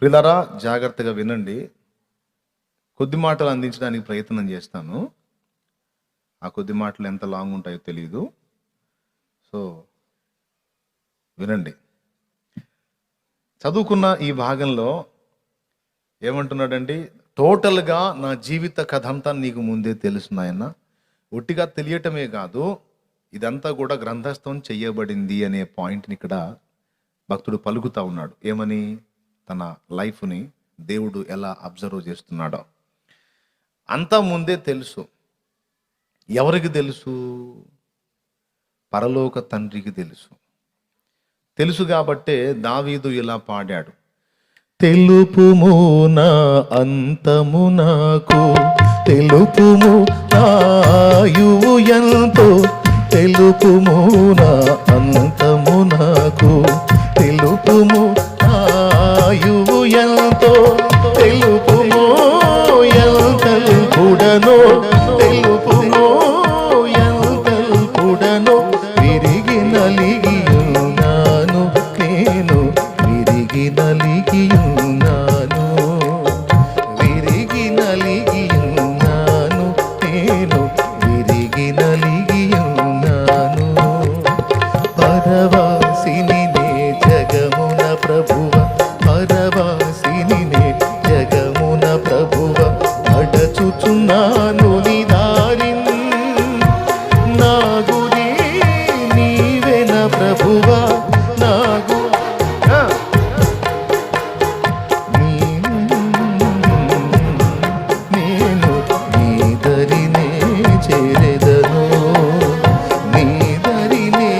ప్రియులారా, జాగ్రత్తగా వినండి. కొద్ది మాటలు అందించడానికి ప్రయత్నం చేస్తాను. ఆ కొద్ది మాటలు ఎంత లాంగ్ ఉంటాయో తెలియదు. సో వినండి. చదువుకున్న ఈ భాగంలో ఏమంటున్నాడండి? టోటల్గా నా జీవిత కథ అంతా నీకు ముందే తెలుసు నాయన. ఒట్టిగా తెలియటమే కాదు, ఇదంతా కూడా గ్రంథస్థం చెయ్యబడింది అనే పాయింట్ని ఇక్కడ భక్తుడు పలుకుతా ఉన్నాడు. ఏమని? తన లైఫ్ని దేవుడు ఎలా అబ్జర్వ్ చేస్తున్నాడో అంతా ముందే తెలుసు. ఎవరికి తెలుసు? పరలోక తండ్రికి తెలుసు. తెలుసు కాబట్టే దావీదు ఇలా పాడాడు. తెలుపుము నా అంతము నాకు, తెలుపుము ఆయువు ఎంతో, తెలుపుము నా అంతము నాకు, తెలుపుము ఆయువు ఎంతో, తెలుపుము ఎంతల్పుడనో, తెలుపుము ఎంతల్పుడనో, విరిగి నలిగి ఉన్నాను నేను, విరిగి నలిగి ఉన్నాను, విరిగి నలిగి ఉన్నాను నేను, విరిగి నలిగి ఉన్నాను. పరవాసిని నే జగమున ప్రభువ, పరవాసిని నే జగమున ప్రభువ, నడచుచున్నాను నీ దారిన్, నా గురి నీవెన ప్రభువ, నాకు నేను నీ దరినే చేరెదను, నీ దరినే,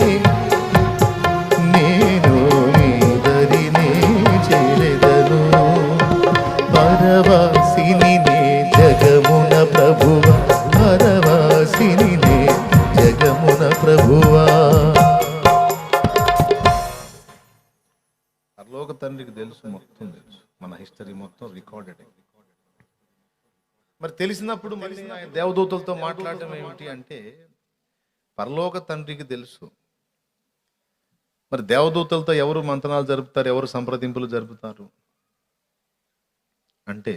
నేను నీ దరినే చేరెదను. పరవాసిని నే జగమున ప్రభువ, పరవాసిని నే జగమున ప్రభువా. పరలోక తండ్రికి తెలుసు, మొత్తం తెలుసు, మన హిస్టరీ మొత్తం రికార్డెడ్. మరి తెలిసినప్పుడు మళ్ళీ ఆయన దేవదూతలతో మాట్లాడటం ఏమిటి అంటే, పరలోక తండ్రికి తెలుసు. మరి దేవదూతలతో ఎవరు మంతనాలు జరుపుతారు, ఎవరు సంప్రదింపులు జరుపుతారు అంటే,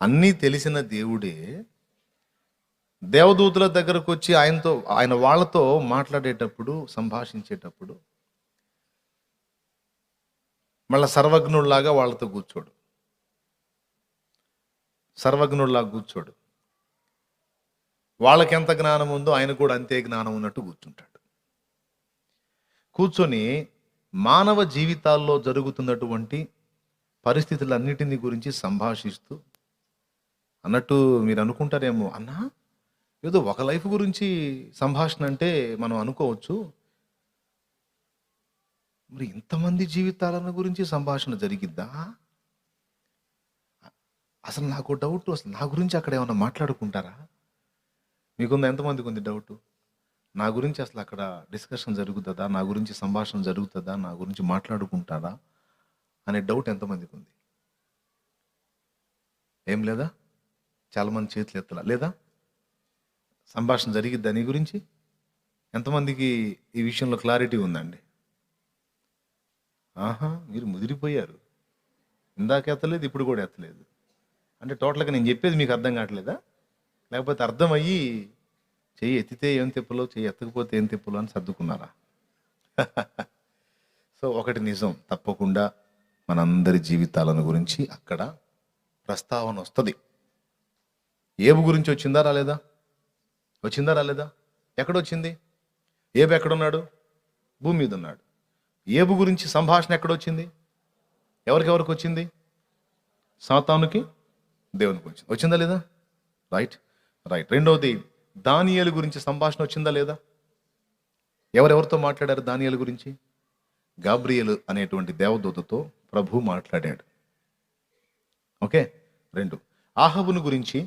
అన్నీ తెలిసిన దేవుడే దేవదూతల దగ్గరకు వచ్చి ఆయన వాళ్ళతో మాట్లాడేటప్పుడు, సంభాషించేటప్పుడు మళ్ళా సర్వజ్ఞుల్లాగా వాళ్ళతో కూర్చోడు, సర్వజ్ఞుల్లాగా కూర్చోడు. వాళ్ళకి ఎంత జ్ఞానం ఉందో ఆయన కూడా అంతే జ్ఞానం ఉన్నట్టు కూర్చుంటాడు. కూర్చొని మానవ జీవితాల్లో జరుగుతున్నటువంటి పరిస్థితులన్నిటిని గురించి సంభాషిస్తూ, అన్నట్టు మీరు అనుకుంటారేమో, అన్నా ఏదో ఒక లైఫ్ గురించి సంభాషణ అంటే మనం అనుకోవచ్చు, మరి ఇంతమంది జీవితాలను గురించి సంభాషణ జరిగిద్దా? అసలు నాకు డౌట్, అసలు నా గురించి అక్కడ ఏమన్నా మాట్లాడుకుంటారా? మీకుందా? ఎంతమందికి ఉంది డౌట్? నా గురించి అసలు అక్కడ డిస్కషన్ జరుగుతుందా, నా గురించి సంభాషణ జరుగుతుందా, నా గురించి మాట్లాడుకుంటారా అనే డౌట్ ఎంతమందికి ఉంది? ఏం లేదా? చాలామంది చేతులు ఎత్తలా. లేదా? సంభాషణ జరిగిద్దా నీ గురించి? ఎంతమందికి ఈ విషయంలో క్లారిటీ ఉందండి? ఆహా, మీరు ముదిరిపోయారు. ఇందాక ఎత్తలేదు, ఇప్పుడు కూడా ఎత్తలేదు. అంటే టోటల్గా నేను చెప్పేది మీకు అర్థం కావట్లేదా? లేకపోతే అర్థమయ్యి చెయ్యి ఎత్తితే ఏం తిప్పలో, చెయ్యి ఎత్తకపోతే ఏం తిప్పలో అని సర్దుకున్నారా? సో ఒకటి నిజం, తప్పకుండా మనందరి జీవితాలను గురించి అక్కడ ప్రస్తావన వస్తుంది. ఏబు గురించి వచ్చిందా రాలేదా? వచ్చిందా రాలేదా? ఎక్కడొచ్చింది? ఏబు ఎక్కడున్నాడు? భూమి మీద ఉన్నాడు. ఏబు గురించి సంభాషణ ఎక్కడొచ్చింది? ఎవరికెవరికి వచ్చింది? సాతానుకి, దేవునికి వచ్చింది. వచ్చిందా లేదా? రైట్. రెండవది, దానియేలు గురించి సంభాషణ వచ్చిందా లేదా? ఎవరెవరితో మాట్లాడారు దానియేలు గురించి? గాబ్రియేలు అనేటువంటి దేవదూతతో ప్రభు మాట్లాడాడు. ఓకే. 2, ఆహాబును గురించి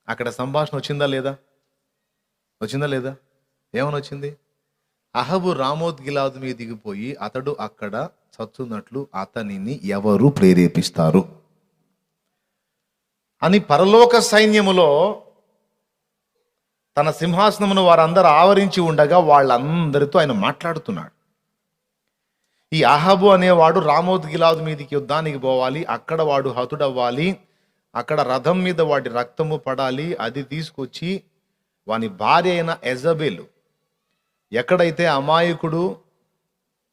అక్కడ సంభాషణ వచ్చిందా లేదా? వచ్చిందా లేదా? ఏమని వచ్చింది? అహబు రామోత్ గిలాదు మీద దిగిపోయి అతడు అక్కడ చచ్చున్నట్లు అతనిని ఎవరు ప్రేరేపిస్తారు అని పరలోక సైన్యములో తన సింహాసనమును వారందరూ ఆవరించి ఉండగా వాళ్ళందరితో ఆయన మాట్లాడుతున్నాడు. ఈ అహాబు అనేవాడు రామోత్ గిలాదు మీదకి యుద్ధానికి పోవాలి, అక్కడ వాడు హతుడవ్వాలి, అక్కడ రథం మీద వాడి రక్తము పడాలి. అది తీసుకొచ్చి వాని భార్య అయిన యెజబెలు, ఎక్కడైతే అమాయకుడు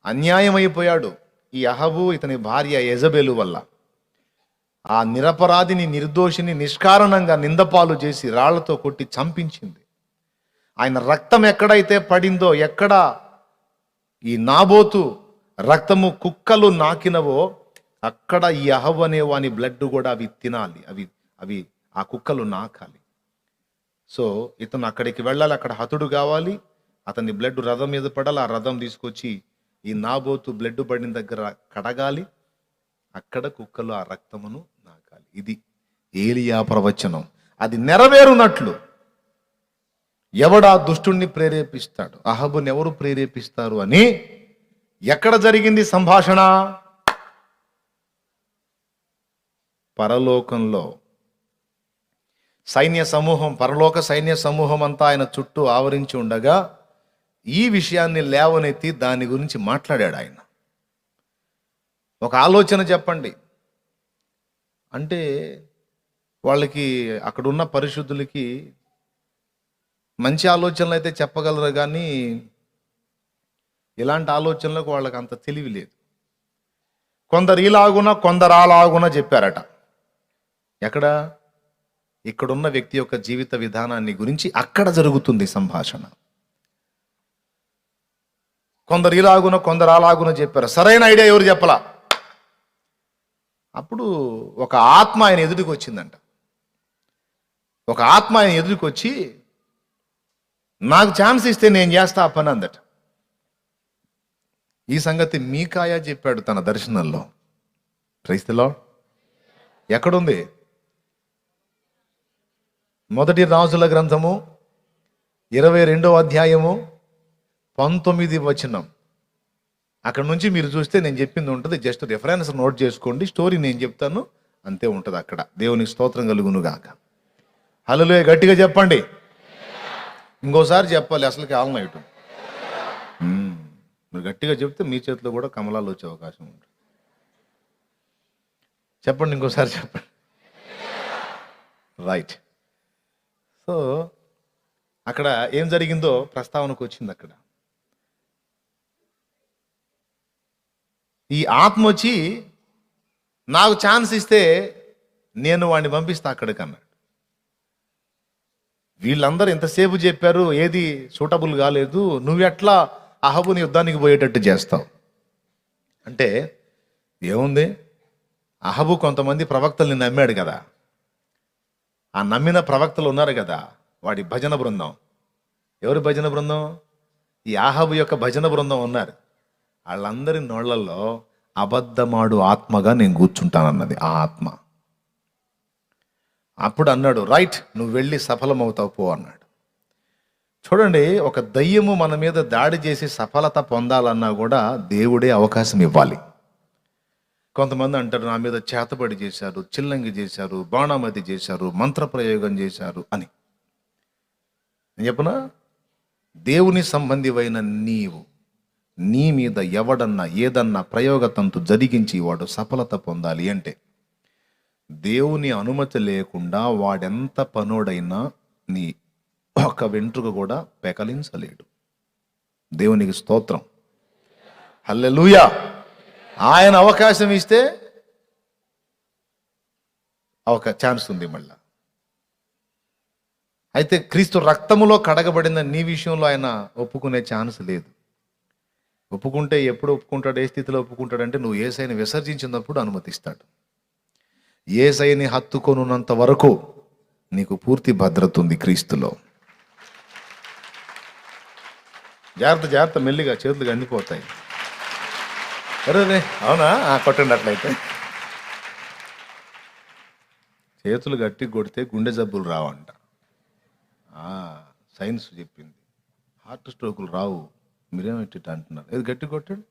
అన్యాయమైపోయాడు ఈ అహాబు ఇతని భార్య యెజబెలు వల్ల, ఆ నిరపరాధిని నిర్దోషిని నిష్కారణంగా నిందపాలు చేసి రాళ్లతో కొట్టి చంపించింది. ఆయన రక్తం ఎక్కడైతే పడిందో, ఎక్కడ ఈ నాబోతు రక్తము కుక్కలు నాకినవో అక్కడ ఈ అహాబు అనే వాని బ్లడ్ కూడా అవి తినాలి, అవి ఆ కుక్కలు నాకాలి. సో ఇతను అక్కడికి వెళ్ళాలి, అక్కడ హతుడు కావాలి, అతని బ్లడ్ రథం మీద పడాలి, ఆ రథం తీసుకొచ్చి ఈ నాబోతు బ్లడ్ పడిన దగ్గర కడగాలి, అక్కడ కుక్కలు ఆ రక్తమును నాకాలి. ఇది ఏలియా ప్రవచనం. అది నెరవేరునట్లు ఎవడా దుష్టుణ్ణి ప్రేరేపిస్తాడు, అహాబుని ఎవరు ప్రేరేపిస్తారు అని ఎక్కడ జరిగింది సంభాషణ? పరలోకంలో సైన్య సమూహం, పరలోక సైన్య సమూహం అంతా ఆయన చుట్టూ ఆవరించి ఉండగా ఈ విషయాన్ని లేవనెత్తి దాని గురించి మాట్లాడాడు ఆయన. ఒక ఆలోచన చెప్పండి. అంటే వాళ్ళకి అక్కడున్న పరిశుద్ధులకి మంచి ఆలోచనలు అయితే చెప్పగలరు, కానీ ఇలాంటి ఆలోచనలకు వాళ్ళకి అంత తెలివి లేదు. కొందరు ఇలాగున కొందరు అలాగున చెప్పారట. ఎక్కడ? ఇక్కడున్న వ్యక్తి యొక్క జీవిత విధానాన్ని గురించి అక్కడ జరుగుతుంది సంభాషణ. కొందరు ఇలాగున కొందరు అలాగున చెప్పారు. సరైన ఐడియా ఎవరు చెప్పలా. అప్పుడు ఒక ఆత్మ ఆయన ఎదుటికి వచ్చిందంట. ఒక ఆత్మ ఆయన ఎదుటికి వచ్చి, నాకు ఛాన్స్ ఇస్తే నేను చేస్తా ఆ పని అందట. ఈ సంగతి మీకాయా చెప్పాడు తన దర్శనంలో. Praise the lord. ఎక్కడుంది? మొదటి రాజుల గ్రంథము 22వ అధ్యాయము 19వ వచనం. అక్కడ నుంచి మీరు చూస్తే నేను చెప్పింది ఉంటుంది. జస్ట్ రిఫరెన్స్ నోట్ చేసుకోండి. స్టోరీ నేను చెప్తాను, అంతే ఉంటుంది అక్కడ. దేవునికి స్తోత్రం కలుగును గాక. హల్లెలూయా. గట్టిగా చెప్పండి. ఇంకోసారి చెప్పాలి, అసలు కాలం ఇటు. మీరు గట్టిగా చెప్తే మీ చేతిలో కూడా కమలాలు వచ్చే అవకాశం ఉంటుంది. చెప్పండి, ఇంకోసారి చెప్పండి. రైట్. సో అక్కడ ఏం జరిగిందో ప్రస్తావనకు వచ్చింది. అక్కడ ఈ ఆత్మ వచ్చి, నాకు ఛాన్స్ ఇస్తే నేను వాడిని పంపిస్తా అక్కడికి అన్నాడు. వీళ్ళందరూ ఎంతసేపు చెప్పారు, ఏది సూటబుల్ కాలేదు, నువ్వెట్లా అహాబుని యుద్ధానికి పోయేటట్టు చేస్తావు అంటే ఏముంది? అహాబు కొంతమంది ప్రవక్తల్ని నమ్మాడు కదా. ఆ నమ్మిన ప్రవక్తలు ఉన్నారు కదా, వాడి భజన బృందం. ఎవరి భజన బృందం? ఈ అహాబు యొక్క భజన బృందం ఉన్నారు. వాళ్ళందరి నోళ్లలో అబద్ధమాడు ఆత్మగా నేను కూర్చుంటానన్నది ఆ ఆత్మ. అప్పుడు అన్నాడు, రైట్, నువ్వు వెళ్ళి సఫలమవుతావు పో అన్నాడు. చూడండి, ఒక దయ్యము మన మీద దాడి చేసి సఫలత పొందాలన్నా కూడా దేవుడే అవకాశం ఇవ్వాలి. కొంతమంది అంటారు, నా మీద చేతబడి చేశారు, చిల్లంగి చేశారు, బాణామతి చేశారు, మంత్రప్రయోగం చేశారు అని. నేను చెప్పనా, దేవుని సంబంధివైన నీవు, నీ మీద ఎవడన్నా ఏదన్నా ప్రయోగతంతు జరిగించి వాడు సఫలత పొందాలి అంటే దేవుని అనుమతి లేకుండా వాడెంత పనోడైనా నీ ఒక వెంట్రుక కూడా పెకలించలేడు. దేవునికి స్తోత్రం. హల్లెలూయా. ఆయన అవకాశం ఇస్తే ఒక ఛాన్స్ ఉంది మళ్ళా. అయితే క్రీస్తు రక్తములో కడగబడిన నీ విషయంలో ఆయన ఒప్పుకునే ఛాన్స్ లేదు. ఒప్పుకుంటే ఎప్పుడు ఒప్పుకుంటాడు, ఏ స్థితిలో ఒప్పుకుంటాడంటే నువ్వు యేసయ్యని విసర్జించినప్పుడు అనుమతిస్తాడు. యేసయ్యని హత్తుకొనున్నంత వరకు నీకు పూర్తి భద్రత ఉంది క్రీస్తులో. జాగ్రత్త జాగ్రత్త, మెల్లిగా చేతులు కందిపోతాయి. అరే అవునా, కొట్టండి. అట్లయితే చేతులు గట్టి కొడితే గుండె జబ్బులు రావంట. సైన్స్ చెప్పింది. హార్ట్ స్ట్రోకులు రావు. మీరేమిటి అంటున్నారు? ఏది గట్టి కొట్టాడు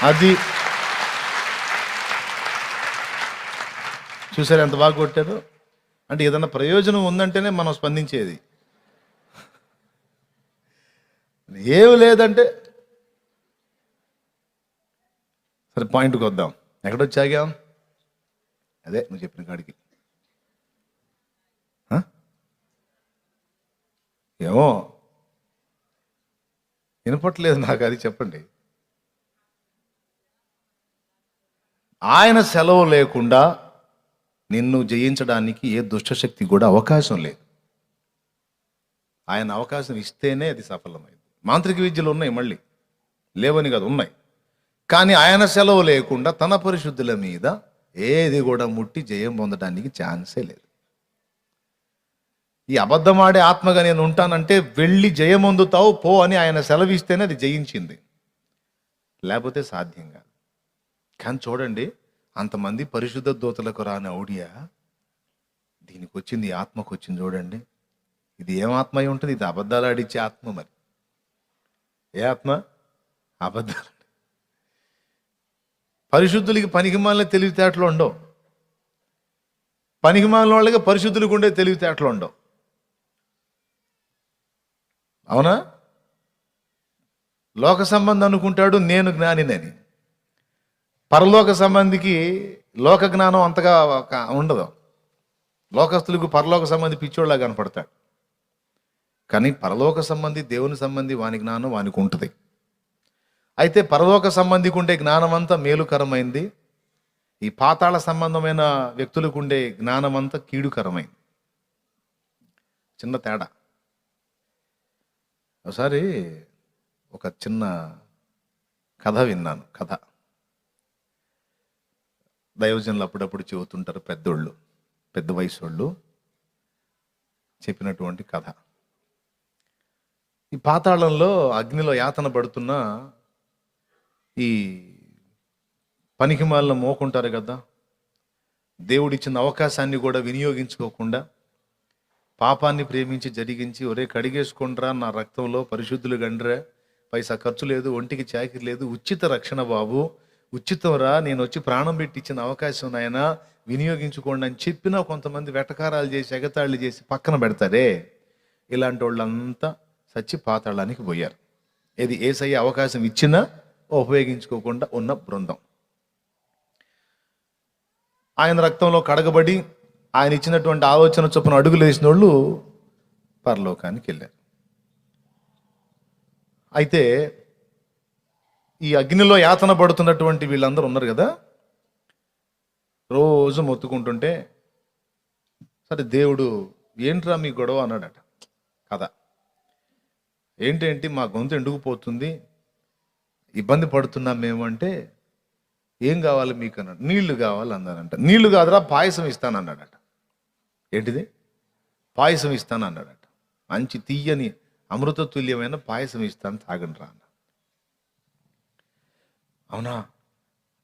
అది చూసారు ఎంత బాగా కొట్టారు. అంటే ఏదన్నా ప్రయోజనం ఉందంటేనే మనం స్పందించేది. ఏమి లేదంటే సరే పాయింట్కి వద్దాం. ఎక్కడొచ్చాగాం? అదే నువ్వు చెప్పిన కాడికి. ఏమో వినపట్లేదు నాకు, అది చెప్పండి. ఆయన సెలవు లేకుండా నిన్ను జయించడానికి ఏ దుష్టశక్తి కూడా అవకాశం లేదు. ఆయన అవకాశం ఇస్తేనే అది సఫలమైంది. మాంత్రిక విద్యలు ఉన్నాయి, మళ్ళీ లేవని కాదు, ఉన్నాయి. కానీ ఆయన సెలవు లేకుండా తన పరిశుద్ధుల మీద ఏది కూడా ముట్టి జయం పొందడానికి ఛాన్సే లేదు. ఈ అబద్ధమాడే ఆత్మగా నేను ఉంటానంటే వెళ్ళి జయమొందుతావు పో అని ఆయన సెలవిస్తేనే అది జయించింది, లేకపోతే సాధ్యం కాదు. కానీ చూడండి, అంతమంది పరిశుద్ధ దూతలకు రాని ఔడియా దీనికి వచ్చింది, ఈ ఆత్మకు వచ్చింది. చూడండి, ఇది ఏం ఆత్మ అయి ఉంటుంది? ఇది అబద్ధాలు ఆడిచ్చే ఆత్మ. మరి ఏ ఆత్మ? అబద్ధాలు. పరిశుద్ధులకి పనికిమాలిన తెలివితేటలు ఉండవు, పనికిమాలిన వాళ్ళకి పరిశుద్ధులకు ఉండే తెలివితేటలు ఉండవు. అవునా? లోక సంబంధం అనుకుంటాడు నేను జ్ఞానినని. పరలోక సంబంధికి లోక జ్ఞానం అంతగా ఉండదు. లోకస్తులకు పరలోక సంబంధి పిచ్చోళ్ళ కనపడతాడు. కానీ పరలోక సంబంధి, దేవుని సంబంధి, వాని జ్ఞానం వానికి ఉంటుంది. అయితే పరలోక సంబంధికి ఉండే జ్ఞానం అంతా మేలుకరమైంది, ఈ పాతాళ సంబంధమైన వ్యక్తులకు ఉండే జ్ఞానం అంతా కీడుకరమైంది. చిన్న తేడా. ఒకసారి ఒక చిన్న కథ విన్నాను. కథ దైవజనులు అప్పుడప్పుడు చెబుతుంటారు, పెద్దోళ్ళు, పెద్ద వయసు వాళ్ళు చెప్పినటువంటి కథ. ఈ పాతాళంలో అగ్నిలో యాతన పడుతున్న ఈ పనికిమాలిన మోకుంటారు కదా, దేవుడిచ్చిన అవకాశాన్ని కూడా వినియోగించుకోకుండా పాపాన్ని ప్రేమించి జరిగించి, ఒరే కడిగేసుకుండ్రా నా రక్తంలో, పరిశుద్ధులు గండ్రా, పైసా ఖర్చు లేదు, ఒంటికి చాకిరి లేదు, ఉచిత రక్షణ బాబు, ఉచితంరా, నేను వచ్చి ప్రాణం పెట్టి ఇచ్చిన అవకాశం నాయన వినియోగించుకోండి అని చెప్పినా కొంతమంది వెటకారాలు చేసి ఎగతాళి చేసి పక్కన పెడతారే, ఇలాంటి వాళ్ళంతా సచ్చి పాతాళానికి పోయారు. ఇది యేసయ్య అవకాశం ఇచ్చినా ఉపయోగించుకోకుండా ఉన్న బృందం. ఆయన రక్తంలో కడగబడి ఆయన ఇచ్చినటువంటి ఆలోచన చొప్పున అడుగులు వేసిన వాళ్ళు పరలోకానికి వెళ్ళారు. అయితే ఈ అగ్నిలో యాతన పడుతున్నటువంటి వీళ్ళందరూ ఉన్నారు కదా, రోజు మొత్తుకుంటుంటే, సరే దేవుడు ఏంట్రా మీ గొడవ అన్నాడట. కదా, ఏంటేంటి మా గొంతు ఎండుకుపోతుంది, ఇబ్బంది పడుతున్నాం మేము అంటే, ఏం కావాలి మీకు అన్నాడు. నీళ్లు కావాలి అన్నాడంట. నీళ్లు కాదురా పాయసం ఇస్తానన్నాడట. ఏంటిది? పాయసం ఇస్తాను అన్నాడట. మంచి తీయని అమృత తుల్యమైన పాయసం ఇస్తాను, తాగండి రా అన్న. అవునా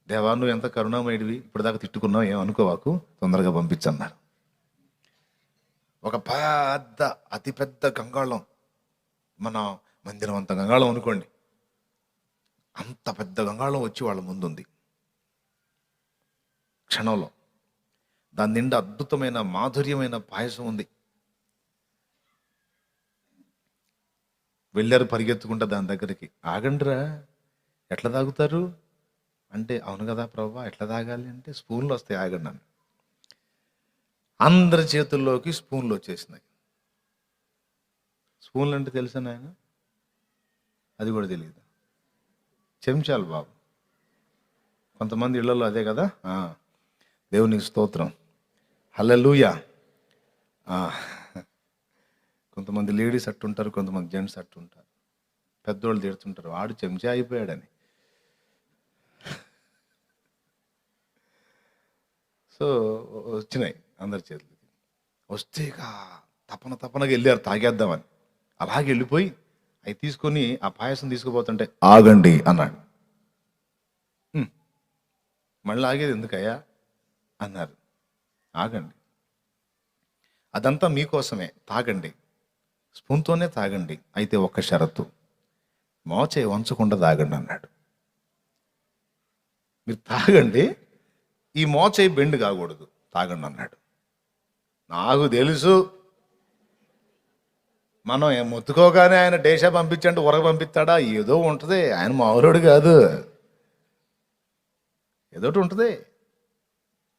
దేవా, నువ్వు ఎంత కరుణామయుడివి, ఇప్పుడు దాకా తిట్టుకున్నావు, ఏమనుకోవాకు, తొందరగా పంపించన్నారు. ఒక పెద్ద అతిపెద్ద గంగాళం, మన మందిరం అంత గంగాళం అనుకోండి, అంత పెద్ద గంగాళం వచ్చి వాళ్ళ ముందుంది. క్షణంలో దాని నిండా అద్భుతమైన మాధుర్యమైన పాయసం ఉంది. వెళ్ళారు పరిగెత్తుకుంటా దాని దగ్గరికి. ఆగండిరా, ఎట్లా తాగుతారు అంటే, అవును కదా ప్రభా, ఎట్లా తాగాలి అంటే, స్పూన్లు వస్తాయి, ఆగండి అని. అందరి చేతుల్లోకి స్పూన్లు వచ్చేసినాయి. స్పూన్లు అంటే తెలుసా నాయన? అది కూడా తెలియదు. చెంచాలు బాబు. కొంతమంది ఇళ్లలో అదే కదా. దేవునికి స్తోత్రం, హల్లెలూయా. కొంతమంది లేడీస్ అట్టుంటారు, కొంతమంది జెంట్స్ అట్టుంటారు. పెద్దోళ్ళు తిడుతుంటారు, వాడు చెంచా అయిపోయాడని. సో వచ్చినాయి అందరి చేతులకి. వస్తే తపనగా వెళ్ళారు తాగేద్దామని. అలాగే వెళ్ళిపోయి అవి తీసుకొని ఆ పాయసం తీసుకుపోతుంటే, ఆగండి అన్నాడు. మళ్ళీ ఆగేది ఎందుకయ్యా అన్నారు. ఆగండి, అదంతా మీకోసమే, తాగండి, స్పూన్తోనే తాగండి, అయితే ఒక్క షరతు, మోచే వంచకుండా తాగండి అన్నాడు. మీరు తాగండి, ఈ మోచే బెండ్ కాకూడదు, తాగండి అన్నాడు. నాకు తెలుసు, మనం మొత్తుకోగానే ఆయన డేషా పంపించండి ఉరగ పంపిస్తాడా, ఏదో ఉంటుంది, ఆయన మామూలుడు కాదు. ఏదోటి ఉంటుంది.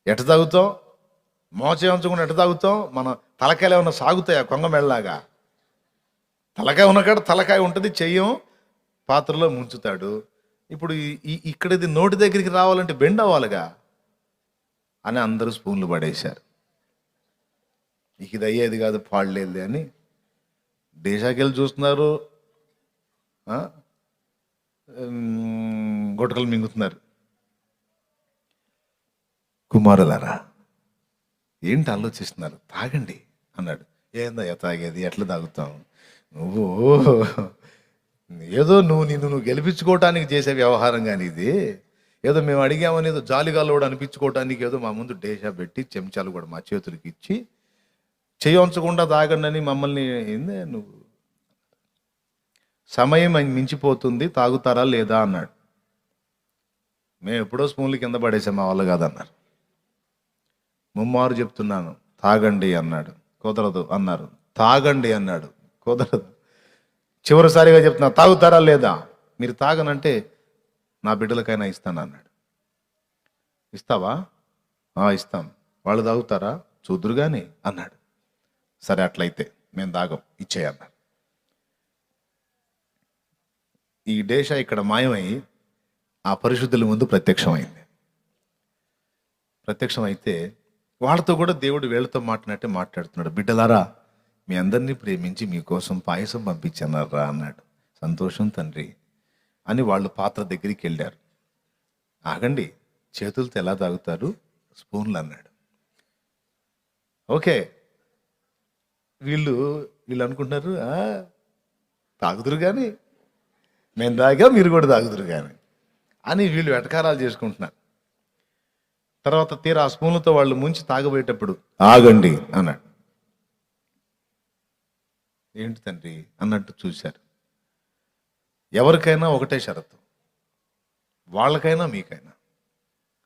ఎట తాగుతాం? మోచే ఉంచకుండా ఎట తాగుతాం? మన తలకాయలు ఏమన్నా సాగుతాయా కొంగ మెళ్ళలాగా? తలకాయ ఉన్నకాడ తలకాయ ఉంటుంది, చెయ్యం పాత్రలో ముంచుతాడు. ఇప్పుడు ఇక్కడ ఇది నోటి దగ్గరికి రావాలంటే బెండ్ అవ్వాలిగా అని అందరూ స్పూన్లు పడేశారు. ఇది అయ్యేది కాదు, పాడలేదు అని దేశాకెళ్ళి చూస్తున్నారు, గుటకలు మింగుతున్నారు. కుమారులారా ఏంటి ఆలోచిస్తున్నారు? తాగండి అన్నాడు. ఏందయ్యా తాగేది? ఎట్లా తాగుతాం? నిన్ను గెలిపించుకోవటానికి చేసే వ్యవహారం కానీ ఇది. ఏదో మేము అడిగామని ఏదో జాలిగాలో కూడా అనిపించుకోవటానికి ఏదో మా ముందు డేషా పెట్టి చెంచాలు కూడా మా చేతులకి ఇచ్చి చేయొంచకుండా తాగండి అని మమ్మల్ని ఏందే నువ్వు? సమయం మించిపోతుంది, తాగుతారా లేదా అన్నాడు. మేము ఎప్పుడో స్పూన్లు కింద పడేసాం, మా వాళ్ళు కాదన్నారు. ముమ్మారు చెప్తున్నాను, తాగండి అన్నాడు. కుదరదు అన్నారు. తాగండి అన్నాడు. కుదరదు. చివరిసారిగా చెప్తున్నా, తాగుతారా లేదా? మీరు తాగనంటే నా బిడ్డలకైనా ఇస్తాను అన్నాడు. ఇస్తావా? ఇస్తాం. వాళ్ళు తాగుతారా? చూద్దురు కానీ అన్నాడు. సరే అట్లయితే మేము తాగం, ఇచ్చేయన్నారు. ఈ డేషా ఇక్కడ మాయమై ఆ పరిశుద్ధుల ముందు ప్రత్యక్షమైంది. ప్రత్యక్షమైతే వాళ్ళతో కూడా దేవుడు వీళ్ళతో మాట్లాడినట్టే మాట్లాడుతున్నాడు. బిడ్డలారా, మీ అందరినీ ప్రేమించి మీకోసం పాయసం పంపించన్నారా అన్నాడు. సంతోషం తండ్రి అని వాళ్ళు పాత్ర దగ్గరికి వెళ్ళారు. ఆగండి, చేతులతో ఎలా తాగుతారు? స్పూన్లు అన్నాడు. ఓకే, వీళ్ళు అనుకుంటున్నారు తాగుదురు కానీ, నేను తాగా మీరు కూడా తాగుదురు కానీ అని వీళ్ళు వెటకారాలు చేసుకుంటున్నారు. తర్వాత తీరా ఆ స్పూన్లతో వాళ్ళు ముంచి తాగబోయేటప్పుడు ఆగండి అన్నాడు. ఏంటి తండ్రి అన్నట్టు చూశారు. ఎవరికైనా ఒకటే షరతు, వాళ్ళకైనా మీకైనా,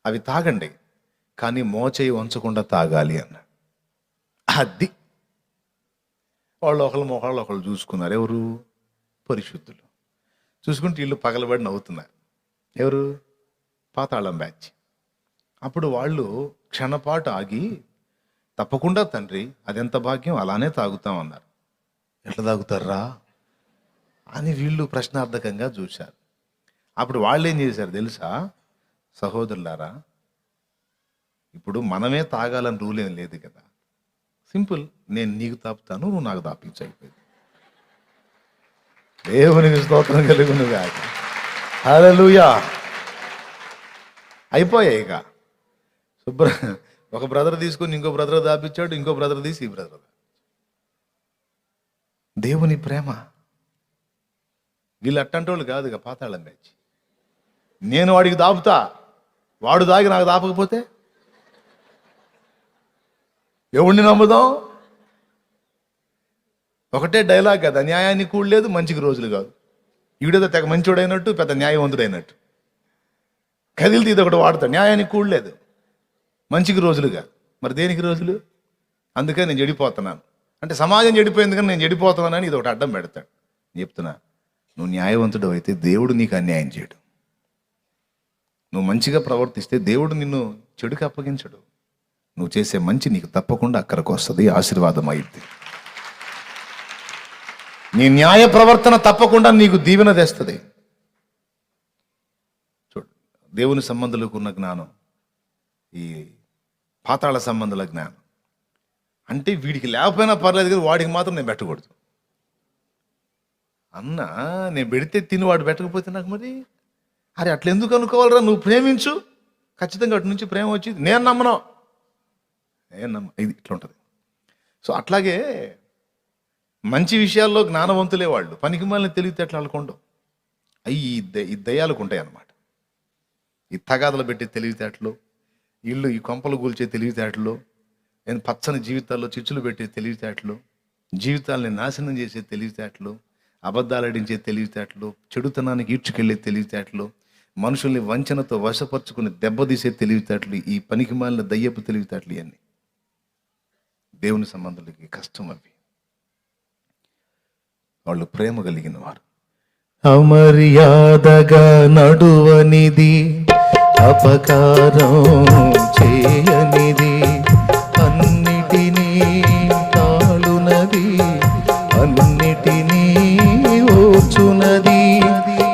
అవి తాగండి కానీ మోచేయి వంచకుండా తాగాలి అన్నాడు. అది వాళ్ళు ఒకళ్ళు చూసుకున్నారు. ఎవరు? పరిశుద్ధులు. చూసుకుంటే వీళ్ళు పగలబడి నవ్వుతున్నారు. ఎవరు? పాతాళం బ్యాచ్. అప్పుడు వాళ్ళు క్షణపాటు ఆగి, తప్పకుండా తండ్రి, అదెంత భాగ్యం, అలానే తాగుతామన్నారు. ఎట్లా తాగుతారా అని వీళ్ళు ప్రశ్నార్థకంగా చూశారు. అప్పుడు వాళ్ళు ఏం చేశారు తెలుసా? సహోదరులారా, ఇప్పుడు మనమే తాగాలని రూల్ ఏం లేదు కదా. సింపుల్, నేను నీకు తాపుతాను, నువ్వు నాకు తాపించు, అయిపోయింది. దేవునికి స్తోత్రం కలుగును గాక. హల్లెలూయా. అయిపోయాయి. ఇక ఒక బ్రదర్ తీసుకుని ఇంకో బ్రదర్ దాపించాడు, ఇంకో బ్రదర్ తీసి ఈ బ్రదర్. దేవుని ప్రేమ. వీళ్ళు అట్టంటోళ్ళు కాదు ఇక పాతాళం బ్యాచ్. నేను వాడికి దాపుతా, వాడు దాగి నాకు దాపకపోతే ఎవడిని నమ్ముదాం? ఒకటే డైలాగ్ కదా, న్యాయానికి కూడు లేదు, మంచికి రోజులు కాదు. ఈవిడేదో తెగ మంచోడైనట్టు, పెద్ద న్యాయవంతుడైనట్టు కదిలితే ఇది ఒకటి వాడతాడు. న్యాయానికి కూడు లేదు, మంచికి రోజులు కాదు. మరి దేనికి రోజులు? అందుకే నేను చెడిపోతున్నాను అంటే సమాజం చెడిపోయింది కానీ నేను చెడిపోతున్నానని ఇది ఒకటి అడ్డం పెడతాడు. చెప్తున్నా, నువ్వు న్యాయవంతుడు అయితే దేవుడు నీకు అన్యాయం చేయడు. నువ్వు మంచిగా ప్రవర్తిస్తే దేవుడు నిన్ను చెడుకు అప్పగించడు. నువ్వు చేసే మంచి నీకు తప్పకుండా అక్కడికి వస్తుంది, ఆశీర్వాదం అయింది. నీ న్యాయ ప్రవర్తన తప్పకుండా నీకు దీవెన తెస్తుంది. చూడు, దేవుని సంబంధులకు ఉన్న జ్ఞానం, ఈ పాతాళ సంబంధుల జ్ఞానం అంటే వీడికి లేకపోయినా పర్లేదు కానీ వాడికి మాత్రం నేను పెట్టకూడదు. అన్న నేను పెడితే తిని వాడు పెట్టకపోతే నాకు మరి అరే అట్లా ఎందుకు అనుకోవాలరా? నువ్వు ప్రేమించు, ఖచ్చితంగా అటు నుంచి ప్రేమ వచ్చింది. నేను నమ్మను, ఇది ఇట్లా ఉంటుంది. సో అట్లాగే మంచి విషయాల్లో జ్ఞానవంతులే వాళ్ళు, పనికి మాలిన తెలివితేటలు వాళ్ళకుండవు. అవి ఈ దయ్యాలకు ఉంటాయి అన్నమాట. ఈ తగాదలు పెట్టే తెలివితేటలు, ఇళ్ళు ఈ కొంపలు కూల్చే తెలివితేటలు, పచ్చని జీవితాల్లో చిచ్చులు పెట్టే తెలివితేటలు, జీవితాలని నాశనం చేసే తెలివితేటలు, అబద్ధాలు ఆడించే తెలివితేటలు, చెడుతనానికి ఈడ్చుకెళ్లే తెలివితేటలు, మనుషుల్ని వంచనతో వశపరుచుకుని దెబ్బతీసే తెలివితేటలు, ఈ పనికి మాలిన దయ్యపు తెలివితేటలు ఇవన్నీ దేవుని సంబంధాలకి కష్టం. అవి వాళ్ళు ప్రేమ కలిగిన వారు. అమర్యాదగా నడువనిది అపకారం చేయనిది, అన్నిటినీ తాళునది, అన్నిటినీ ఓర్చునది,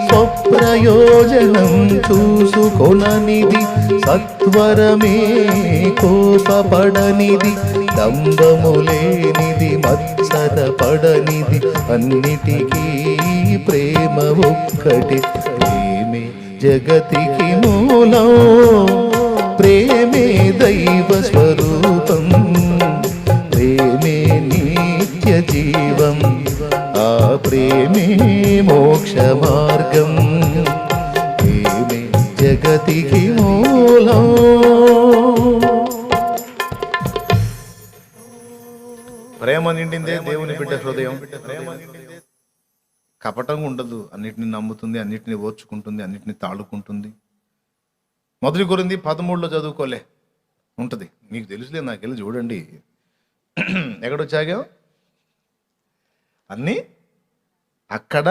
స్వప్రయోజనం చూసుకొననిది, సత్వరమే కోపపడనిది, దంభము లేనిది, మత్సరపడనిది, అన్నిటికీ ప్రేమ ఒక్కటి. ప్రేమే జగతికి మూలం, ప్రేమే దైవ స్వరూపం, ప్రేమే నిత్య జీవం, ఆ ప్రేమే మోక్ష మార్గం, ప్రేమే జగతికి మూలం. ప్రేమ నిండిందే దేవుని బిడ్డ హృదయం. కపటంగా ఉండదు, అన్నిటిని నమ్ముతుంది, అన్నిటిని ఓర్చుకుంటుంది, అన్నిటిని తాళుకుంటుంది. మొదటి కొరింథీ 13లో చదువుకోలే ఉంటుంది, మీకు తెలుసులే, నాకు వెళ్ళి చూడండి. ఎక్కడొచ్చాగా అన్నీ అక్కడ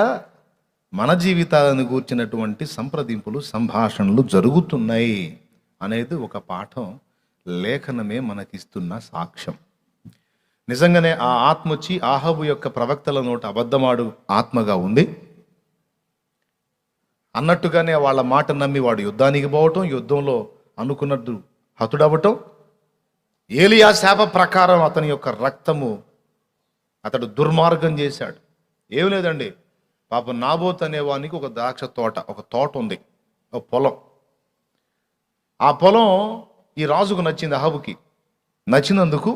మన జీవితాలను గూర్చినటువంటి సంప్రదింపులు, సంభాషణలు జరుగుతున్నాయి అనేది ఒక పాఠం, లేఖనమే మనకిస్తున్న సాక్ష్యం. నిజంగానే ఆ ఆత్మ వచ్చి ఆహాబు యొక్క ప్రవక్తల నోట అబద్ధమాడు ఆత్మగా ఉంది అన్నట్టుగానే వాళ్ళ మాట నమ్మి వాడు యుద్ధానికి పోవటం, యుద్ధంలో అనుకున్నట్టు హతుడవటం, ఏలియా శాప ప్రకారం అతని యొక్క రక్తము అతడు దుర్మార్గం చేశాడు. ఏం లేదండి, పాపం నాబోత్ అనేవానికి ఒక ద్రాక్ష తోట, ఒక తోట ఉంది, ఒక పొలం. ఆ పొలం ఈ రాజుకు నచ్చింది, అహాబుకి నచ్చినందుకు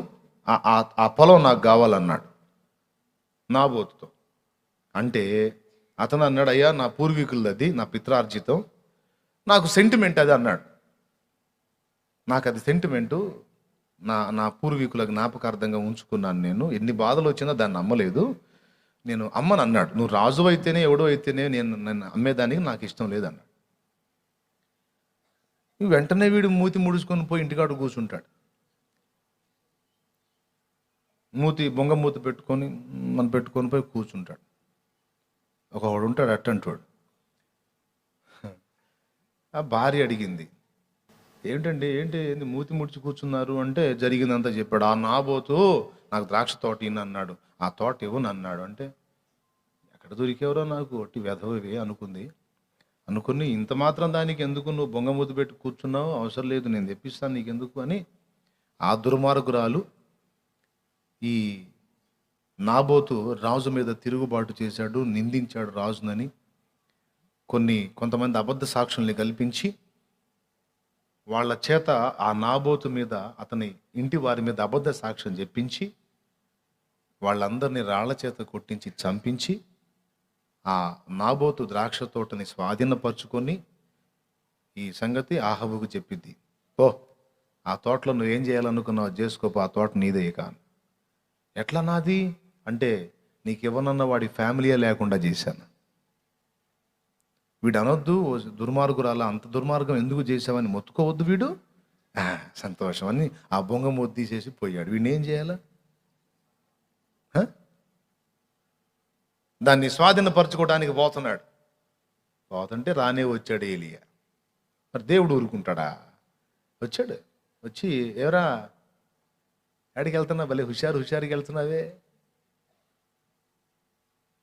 ఆ పొలం నాకు కావాలన్నాడు నాబోతుతో. అంటే అతను అన్నాడు, అయ్యా నా పూర్వీకులది, నా పిత్రార్జితం, నాకు సెంటిమెంట్ అది అన్నాడు. నాకు అది సెంటిమెంటు, నా పూర్వీకుల జ్ఞాపకార్థంగా ఉంచుకున్నాను. నేను ఎన్ని బాధలు వచ్చినా దాన్ని అమ్మలేదు, నేను అమ్మను అన్నాడు. నువ్వు రాజు అయితేనే ఎవడో అయితేనే నన్ను అమ్మేదానికి నాకు ఇష్టం లేదన్నాడు. వెంటనే వీడు మూతి ముడుచుకొని పోయి ఇంటికాడు కూర్చుంటాడు, బొంగ మూతి పెట్టుకొని మనం పెట్టుకొని పోయి కూర్చుంటాడు. ఒకవాడు ఉంటాడు అట్టంటోడు. ఆ భార్య అడిగింది, ఏంటండి ఏంటి మూతి ముడిచి కూర్చున్నారు అంటే జరిగిందంతా చెప్పాడు. ఆ నాబోతు నాకు ద్రాక్ష తోట ఇన్ని అన్నాడు, ఆ తోట ఇవ్వను అన్నాడు. అంటే ఎక్కడ దొరికేవరో నాకు ఒట్టి వెధవే అనుకుని ఇంత మాత్రం దానికి ఎందుకు నువ్వు బొంగ మూతి పెట్టి కూర్చున్నావు, అవసరం లేదు, నేను తెప్పిస్తాను నీకెందుకు అని ఆ దుర్మార్గురాలు ఈ నాబోతు రాజు మీద తిరుగుబాటు చేశాడు, నిందించాడు రాజునని కొంతమంది అబద్ధ సాక్షుల్ని కల్పించి వాళ్ళ చేత ఆ నాబోతు మీద, అతని ఇంటి వారి మీద అబద్ధ సాక్ష్యం చెప్పించి వాళ్ళందరినీ రాళ్ల చేత కొట్టించి చంపించి ఆ నాబోతు ద్రాక్ష తోటని స్వాధీనపరుచుకొని ఈ సంగతి ఆహాబుకు చెప్పిద్ది. ఓ ఆ తోటలో నువ్వేం చేయాలనుకున్నావు చేసుకోపో, ఆ తోట నీదే కాను. ఎట్లా నాది అంటే, నీకు ఇవ్వనన్న వాడి ఫ్యామిలీయే లేకుండా చేశాను. వీడు అనొద్దు దుర్మార్గురాల, అంత దుర్మార్గం ఎందుకు చేసావని మొత్తుకోవద్దు. వీడు సంతోషం అని ఆ బొంగ మొద్దు తీసేసి పోయాడు. వీడిని ఏం చేయాలా? దాన్ని స్వాధీనపరచుకోవడానికి పోతుంటే రానే వచ్చాడు ఏలియా. మరి దేవుడు ఊరుకుంటాడా? వచ్చాడు, వచ్చి ఎవరా ఆడికి వెళ్తున్నా, భలే హుషారుగా వెళ్తున్నావే,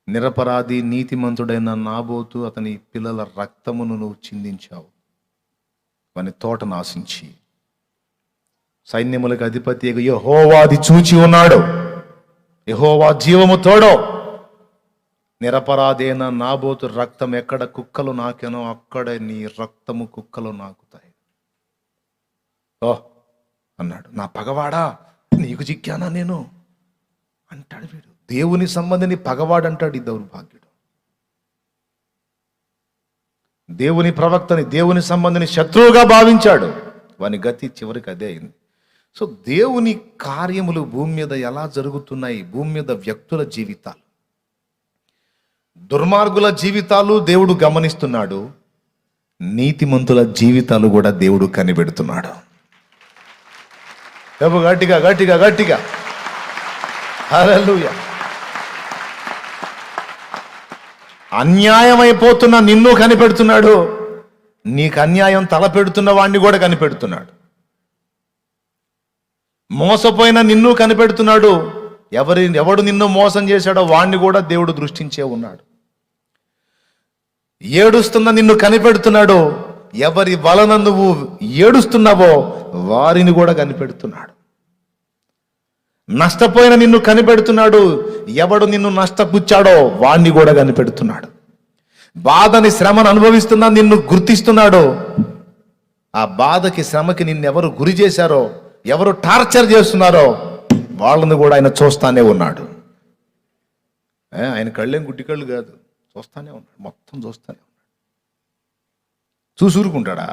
నిరపరాధి నీతిమంతుడైన నాబోతు అతని పిల్లల రక్తమును నువ్వు చిందించావు, వాని తోట నాశించి. సైన్యములకు అధిపతి యెహోవాది చూచి ఉన్నాడు, యెహోవా జీవము తోడో. నిరపరాధి అయిన నాబోతు రక్తం ఎక్కడ కుక్కలు నాకెనో అక్కడ నీ రక్తము కుక్కలు నాకుతాయి. ఓ అన్నాడు, నా పగవాడా నీకు చిక్కానా నేను అంటాడు వీడు. దేవుని సంబంధిని పగవాడు అంటాడు ఈ దౌర్భాగ్యుడు. దేవుని ప్రవక్తని, దేవుని సంబంధిని శత్రువుగా భావించాడు. వాని గతి చివరికి అదే అయింది. సో దేవుని కార్యములు భూమి మీద ఎలా జరుగుతున్నాయి, భూమి మీద వ్యక్తుల జీవితాలు, దుర్మార్గుల జీవితాలు దేవుడు గమనిస్తున్నాడు, నీతిమంతుల జీవితాలు కూడా దేవుడు కనిపెడుతున్నాడు. గట్టిగా గట్టిగా గట్టిగా హల్లెలూయా. అన్యాయమైపోతున్న నిన్ను కనిపెడుతున్నాడు, నీకు అన్యాయం తలపెడుతున్న వాడిని కూడా కనిపెడుతున్నాడు. మోసపోయిన నిన్ను కనిపెడుతున్నాడు. ఎవడు నిన్ను మోసం చేశాడో వాణ్ణి కూడా దేవుడు దృష్టించే ఉన్నాడు. ఏడుస్తున్న నిన్ను కనిపెడుతున్నాడు. ఎవరి వలన నువ్వు ఏడుస్తున్నావో వారిని కూడా కనిపెడుతున్నాడు. నష్టపోయిన నిన్ను కనిపెడుతున్నాడు. ఎవడు నిన్ను నష్టపుచ్చాడో వాణ్ణి కూడా కనిపెడుతున్నాడు. బాధని శ్రమను అనుభవిస్తున్నా నిన్ను గుర్తిస్తున్నాడు. ఆ బాధకి శ్రమకి నిన్నెవరు గురి చేశారో, ఎవరు టార్చర్ చేస్తున్నారో వాళ్ళని కూడా ఆయన చూస్తానే ఉన్నాడు. ఆయన కళ్ళేం గుడ్డి కళ్ళు కాదు, చూస్తానే ఉన్నాడు. మొత్తం చూస్తానే ఉన్నాడు. చూసురుకుంటాడా?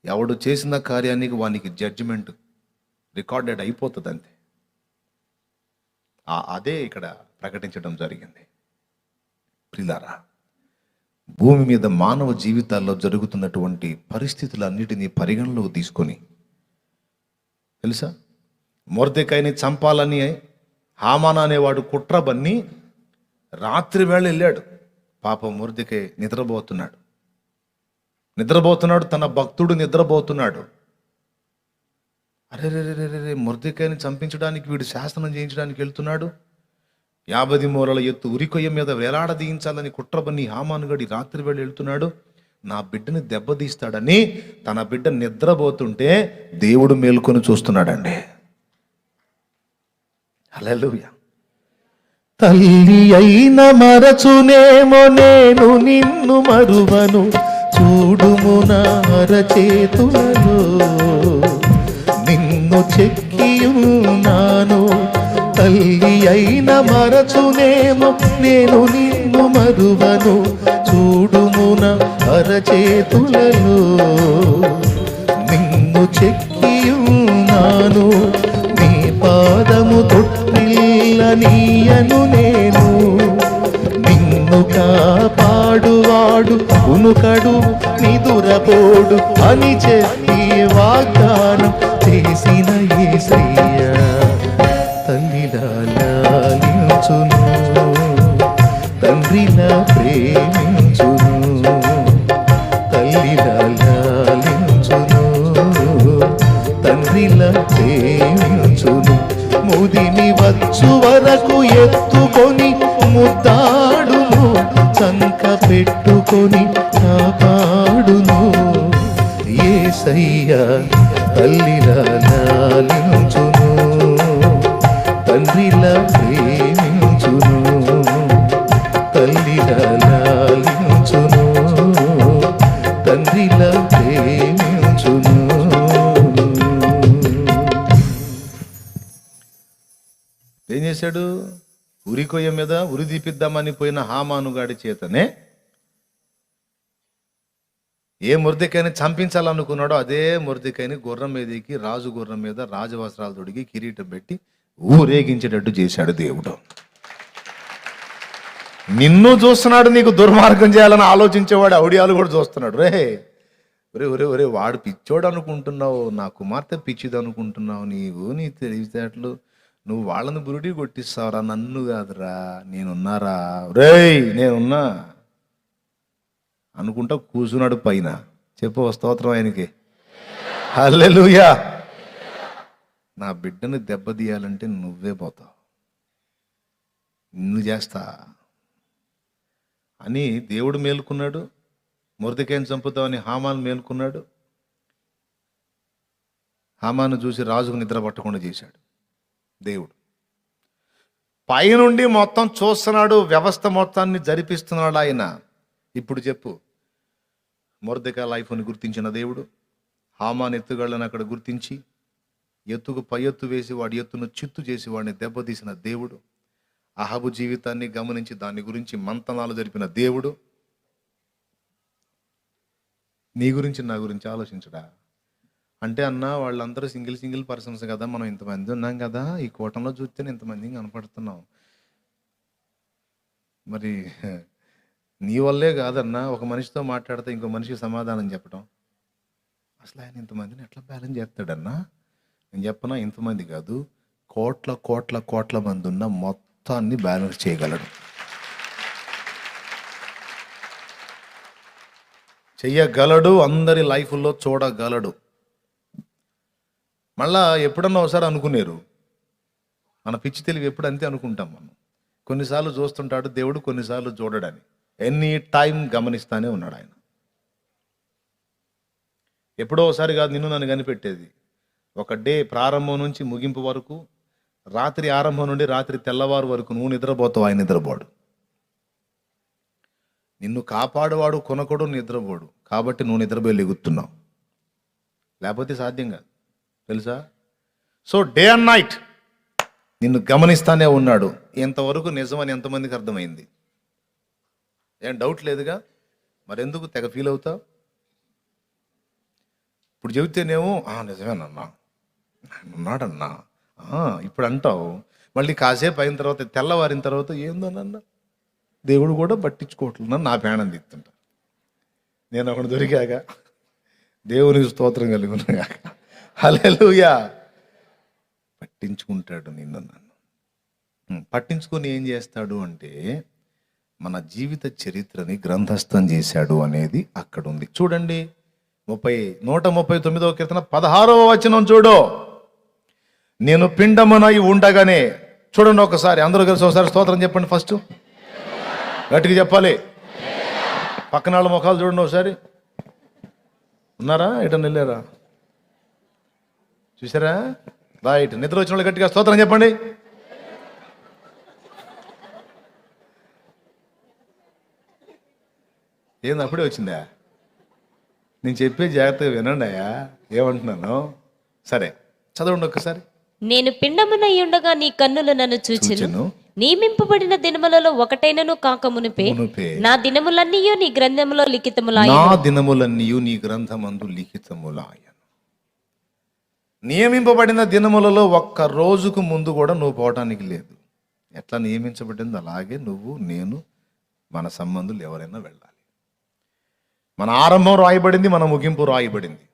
ఎవడు చేసిన కార్యానికి వానికి జడ్జిమెంట్ రికార్డెడ్ అయిపోతుంది అంతే. అదే ఇక్కడ ప్రకటించడం జరిగింది. ప్రియులారా, భూమి మీద మానవ జీవితాల్లో జరుగుతున్నటువంటి పరిస్థితులన్నిటినీ పరిగణలోకి తీసుకొని, తెలుసా, మొర్దెకాయని చంపాలని హామానా అనేవాడు కుట్ర బన్ని రాత్రి వేళ వెళ్ళాడు. పాపం మొర్దెకాయ నిద్రపోతున్నాడు. తన భక్తుడు నిద్రపోతున్నాడు. అరే మొర్దెకాయని చంపించడానికి వీడు శాసనం చేయించడానికి వెళ్తున్నాడు. 50 మూరల ఎత్తు ఉరికొయ్య మీద వేలాడదీయించాలని కుట్రబన్ని హామానుగడి రాత్రి వేళ వెళ్తున్నాడు. నా బిడ్డని దెబ్బతీస్తాడని తన బిడ్డ నిద్రపోతుంటే దేవుడు మేల్కొని చూస్తున్నాడండి. హల్లెలూయా. తల్లి అయిన మరచునేమో నేను నిన్ను మరువను, చూడుము నా అరచేతులలో నిన్ను చెక్కియున్నాను. తల్లి అయిన మరచునేమో నేను నిన్ను మరువను, చూడుము నా అరచేతులలో నిన్ను చెక్కియున్నాను. నీ పాదము తొట్టిల్లనీయను నేను, నిన్ను కాపాడువాడు ఉనుకడు నిదురపోడు అని చెప్పి వాగ్దానం చేసిన యేసయ్యా తల్లిలా లాలించును, తండ్రిలా ప్రేమించును. తల్లిలా లాలించును, తండ్రిలా ప్రేమించును. ముదిమి వచ్చు వరకు ఎత్తుకొని ముద్దాడును, చంక పెట్టుకొని కాపాడును. యేసయ్యా తల్లిలా లాలించును, తండ్రిలా ప్రేమించును. తల్లిలా లాలించును, తండ్రిలా ప్రేమించును. ఏం చేశాడు? ఉరికొయ్య మీద ఉరి తీపిద్దామని పోయిన హామానుగాడి చేతనే ఏ మొర్దెకాయని చంపించాలనుకున్నాడో అదే మొర్దెకాయని గుర్రం మీదకి, రాజు గుర్రం మీద రాజవస్త్రాలు తొడిగి కిరీటం పెట్టి ఊరేగించేటట్టు చేశాడు దేవుడు. నిన్ను చూస్తున్నాడు, నీకు దుర్మార్గం చేయాలని ఆలోచించేవాడు ఔడియాలు కూడా చూస్తున్నాడు. ఒరే వాడు పిచ్చోడు అనుకుంటున్నావు, నా కుమార్తె పిచ్చిది అనుకుంటున్నావు, నీ తెలివితేటలు, నువ్వు వాళ్ళని బురుడి కొట్టిస్తావురా, నన్ను కాదురా, నేనున్నారా, నేనున్నా అనుకుంటా కూర్చున్నాడు పైన. చెప్పు స్తోత్రం ఆయనకి. హల్లెలూయా. నా బిడ్డని దెబ్బతీయాలంటే నువ్వే పోతావు, నిన్ను చేస్తా అని దేవుడు మేలుకున్నాడు. మొర్దెకాయని చంపుతామని హామాను మేలుకున్నాడు. హామాను చూసి రాజుకు నిద్ర పట్టకుండా చేశాడు దేవుడు. పైనుండి మొత్తం చూస్తున్నాడు, వ్యవస్థ మొత్తాన్ని జరిపిస్తున్నాడు ఆయన. ఇప్పుడు చెప్పు, మొర్దెకాయ లైఫ్ని గుర్తించిన దేవుడు హామాను ఎత్తుగాళ్ళని అక్కడ గుర్తించి ఎత్తుకు పై ఎత్తు వేసి వాడి ఎత్తును చిత్తు చేసి వాడిని దెబ్బతీసిన దేవుడు, అహాబు జీవితాన్ని గమనించి దాని గురించి మంతనాలు జరిపిన దేవుడు నీ గురించి నా గురించి ఆలోచించడా? అంటే అన్న వాళ్ళందరూ సింగిల్ పర్సన్స్ కదా, మనం ఇంతమంది ఉన్నాం కదా, ఈ కూటంలో చూస్తేనే ఇంతమంది కనపడుతున్నాం. మరి నీ వల్లే కాదన్నా ఒక మనిషితో మాట్లాడితే ఇంకో మనిషికి సమాధానం చెప్పడం. అసలు ఆయన ఇంతమందిని ఎట్లా బ్యాలెన్స్ చేస్తాడన్నా? నేను చెప్పనా, ఇంతమంది కాదు, కోట్ల మంది ఉన్న మొత్తాన్ని బ్యాలెన్స్ చేయగలడు. చెయ్యగలడు, అందరి లైఫ్లో చూడగలడు. మళ్ళా ఎప్పుడన్నా ఒకసారి అనుకునేరు, మన పిచ్చి తెలివి ఎప్పుడు అంతే అనుకుంటాం మనం. కొన్నిసార్లు చూస్తుంటాడు దేవుడు, కొన్నిసార్లు చూడడని. ఎనీ టైం గమనిస్తానే ఉన్నాడు ఆయన. ఎప్పుడో ఒకసారి కాదు నిన్ను నన్ను కనిపెట్టేది. ఒక డే ప్రారంభం నుంచి ముగింపు వరకు, రాత్రి ఆరంభం నుండి రాత్రి తెల్లవారు వరకు నువ్వు నిద్రపోతావు, ఆయన నిద్రపోడు. నిన్ను కాపాడువాడు కొనకొడు నిద్రపోడు, కాబట్టి నువ్వు నిద్రపోయి లెగుతున్నావు, లేకపోతే సాధ్యం కాదు, తెలుసా? సో డే అండ్ నైట్ నిన్ను గమనిస్తానే ఉన్నాడు. ఎంతవరకు నిజమని ఎంతమందికి అర్థమైంది? ఏం డౌట్ లేదుగా? మరెందుకు తెగ ఫీల్ అవుతావు? ఇప్పుడు చెబితేనేమో నిజమేనన్నా, ఉన్నాడన్నా ఇప్పుడు అంటావు. మళ్ళీ కాసేపు అయిన తర్వాత, తెల్లవారిన తర్వాత ఏందోనన్నా దేవుడు కూడా పట్టించుకోవట్లేదు, నా పేణం తీస్తుంటా. నేను ఒకటి దొరికాక దేవునికి స్తోత్రం కలిగి ఉన్నాగాక, హల్లెలూయా. పట్టించుకుంటాడు నిన్ను నన్ను. పట్టించుకొని ఏం చేస్తాడు అంటే మన జీవిత చరిత్రని గ్రంథస్థం చేశాడు అనేది అక్కడ ఉంది. చూడండి 139వ కీర్తన 16వ వచనం చూడు. నేను పిండమునై ఉండగానే, చూడండి ఒకసారి అందరూ కలిసి ఒకసారి స్తోత్రం చెప్పండి. ఫస్ట్ గట్టిగా చెప్పాలి. పక్కన వాళ్ళ ముఖాలు చూడండి ఒకసారి. ఉన్నారా? ఎటన్నా వెళ్ళారా? చూసారా? రైట్. నిద్ర వచ్చిన వాళ్ళు గట్టిగా స్తోత్రం చెప్పండి. ఏంది అప్పుడే వచ్చిందా? నేను చెప్పే జాగ్రత్తగా వినండి అయ్యా, ఏమంటున్నాను. సరే చదవండి ఒక్కసారి. నేను పిండమునై ఉండగా నీ కన్నులు నన్ను చూచెను. నియమింపబడిన దినములలో ఒకటైనను కాక మునిపే నా దినములన్నీయు నీ గ్రంథములో లిఖితములాయెను. నా దినములన్నీయు నీ గ్రంథమందు లిఖితములాయెను. నియమింపబడిన దినములలో ఒక్క రోజుకు ముందు కూడా నువ్వు పోవటానికి లేదు. ఎట్లా నియమించబడింది అలాగే నువ్వు, నేను, మన సంబంధులు ఎవరైనా వెళ్ళాలి. మన ఆరంభం రాయబడింది, మన ముగింపు రాయబడింది.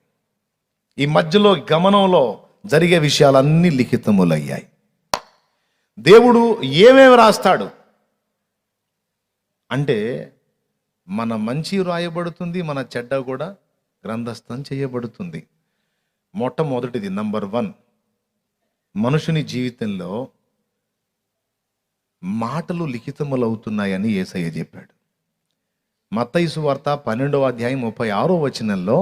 ఈ మధ్యలో గమనంలో జరిగే విషయాలన్నీ లిఖితములయ్యాయి. దేవుడు ఏమేమి రాస్తాడు అంటే మన మంచి రాయబడుతుంది, మన చెడ్డ కూడా గ్రంథస్థం చేయబడుతుంది. మొట్టమొదటిది నంబర్ 1, మనుషుని జీవితంలో మాటలు లిఖితములవుతున్నాయని యేసయ్య చెప్పాడు. మత్తయి సువార్త 12వ అధ్యాయం 36వ వచనంలో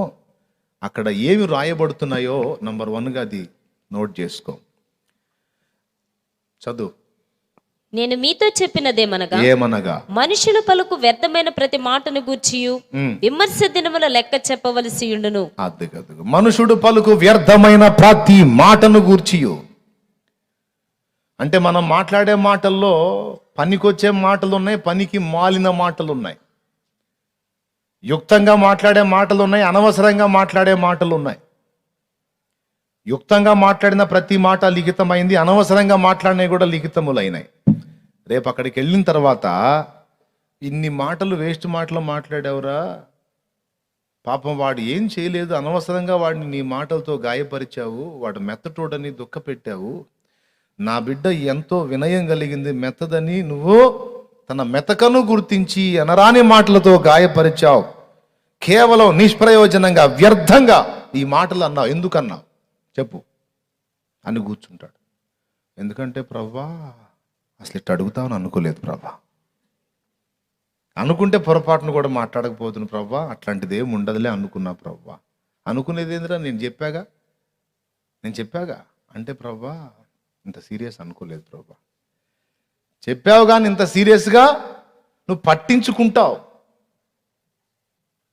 అక్కడ ఏమి రాయబడుతున్నాయో నంబర్ 1గా అది నోట్ చేసుకో. చదువు. నేను మీతో చెప్పినదేమనగా, ఏమనగా మనుషులు పలుకు వ్యర్థమైన ప్రతి మాటను గూర్చియు విమర్శ దినముల లెక్క చెప్పవలసి ఉండును. మనుషుడు పలుకు వ్యర్థమైన ప్రతి మాటను గూర్చియు అంటే మనం మాట్లాడే మాటల్లో పనికొచ్చే మాటలు ఉన్నాయి, పనికి మాలిన మాటలు ఉన్నాయి. యుక్తంగా మాట్లాడే మాటలు ఉన్నాయి, అనవసరంగా మాట్లాడే మాటలు ఉన్నాయి. యుక్తంగా మాట్లాడిన ప్రతి మాట లిఖితమైంది, అనవసరంగా మాట్లాడినవి కూడా లిఖితములైనాయి. రేపు అక్కడికి వెళ్ళిన తర్వాత ఇన్ని మాటలు వేస్ట్ మాటలు మాట్లాడావురా, పాపం వాడు ఏం చేయలేదు, అనవసరంగా వాడిని నీ మాటలతో గాయపరిచావు, వాడు మెత్తటోడని దుఃఖపెట్టావు, నా బిడ్డ ఎంతో వినయం కలిగింది మెత్తదని నువ్వు తన మెతకను గుర్తించి అనరాని మాటలతో గాయపరిచావు, కేవలం నిష్ప్రయోజనంగా వ్యర్థంగా ఈ మాటలు అన్నావు, ఎందుకన్నావు చెప్పు అని కూర్చుంటాడు. ఎందుకంటే ప్రవ్వా అసలు ఇట్లా అడుగుతావని అనుకోలేదు ప్రవ్వా, అనుకుంటే పొరపాటును కూడా మాట్లాడకపోతుంది ప్రవ్వా, అట్లాంటిది ఏమి ఉండదులే అనుకున్నా ప్రవ్వా. అనుకునేది ఏందిరా, నేను చెప్పాగా అంటే ప్రవ్వా ఇంత సీరియస్ అనుకోలేదు ప్రవ్వా. చెప్పావు కానీ ఇంత సీరియస్గా నువ్వు పట్టించుకుంటావు,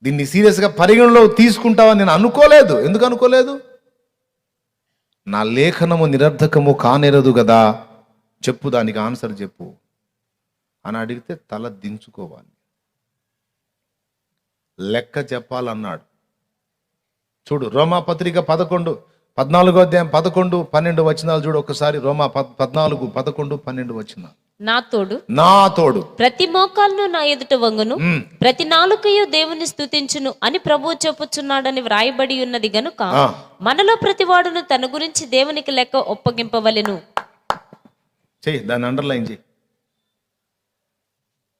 దీన్ని సీరియస్గా పరిగణలో తీసుకుంటావని నేను అనుకోలేదు. ఎందుకు అనుకోలేదు? నా లేఖనము నిరర్ధకము కానేరదు కదా, చెప్పు, దానికి ఆన్సర్ చెప్పు అని అడిగితే తల దించుకోవాలి, లెక్క చెప్పాలన్నాడు. చూడు రోమా పత్రిక 14వ అధ్యాయం 11, 12 వచనాలు చూడు ఒకసారి. రోమా 14, 11, 12 వచనాలు. నా తోడు ప్రతి మోకాలును నా ఎదుట వంగును, ప్రతి నాలుకయు దేవుని స్తుతించును అని ప్రభువు చెప్పుచున్నాడని వ్రాయబడి ఉన్నది గనుక మనలో ప్రతి వాడును తన గురించి దేవునికి లెక్క ఒప్పగింపవలెను. చెయ్యి, దాన్ని అండర్లైన్ చెయ్యి.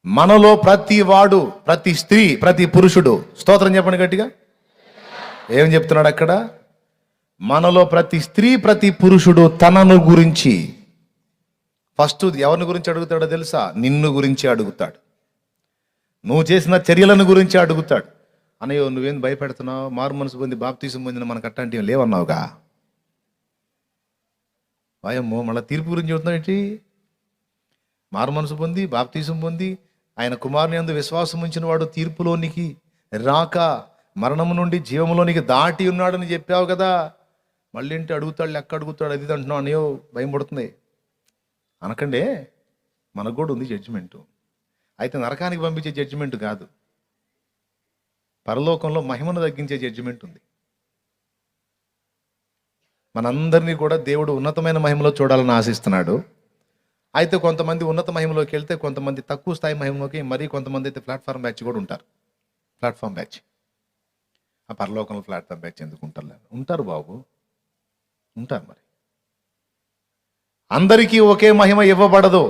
మనలో ప్రతి వాడు, ప్రతి స్త్రీ, ప్రతి పురుషుడు, స్తోత్రం చెప్పండి గట్టిగా. ఏం చెప్తున్నాడు అక్కడ? మనలో ప్రతి స్త్రీ, ప్రతి పురుషుడు తనను గురించి, ఫస్ట్ ఎవరిని గురించి అడుగుతాడో తెలుసా? నిన్ను గురించి అడుగుతాడు. నువ్వు చేసిన చర్యలను గురించి అడుగుతాడు. అన్నయ్యో నువ్వేం భయపెడుతున్నావు, మారు మనసు పొంది బాప్తీసం పొందిన మనకు అట్లాంటివి లేవన్నావుగా, భయమ్మో మళ్ళీ తీర్పు గురించి చెబుతున్నావు ఏంటి? మారు మనసు పొంది బాప్తీసం పొంది ఆయన కుమారుని యందు విశ్వాసం ఉంచిన వాడు తీర్పులోనికి రాక మరణము నుండి జీవములోనికి దాటి ఉన్నాడని చెప్పావు కదా, మళ్ళీ ఏంటి అడుగుతాడు, లెక్క అడుగుతాడు, అది అంటున్నావు అన్నయ్యో భయం పడుతుంది అనకండే. మనకు కూడా ఉంది జడ్జిమెంటు. అయితే నరకానికి పంపించే జడ్జిమెంట్ కాదు, పరలోకంలో మహిమను తగ్గించే జడ్జిమెంట్ ఉంది. మనందరినీ కూడా దేవుడు ఉన్నతమైన మహిమలో చూడాలని ఆశిస్తున్నాడు. అయితే కొంతమంది ఉన్నత మహిమలోకి వెళ్తే, కొంతమంది తక్కువ స్థాయి మహిమలోకి, మరీ కొంతమంది అయితే ప్లాట్ఫామ్ బ్యాచ్ కూడా ఉంటారు. ప్లాట్ఫామ్ బ్యాచ్, ఆ పరలోకంలో ప్లాట్ఫామ్ బ్యాచ్ ఎందుకు ఉంటారు? ఉంటారు బాబు, ఉంటారు. మరి అందరికీ ఒకే మహిమ ఇవ్వబడదు,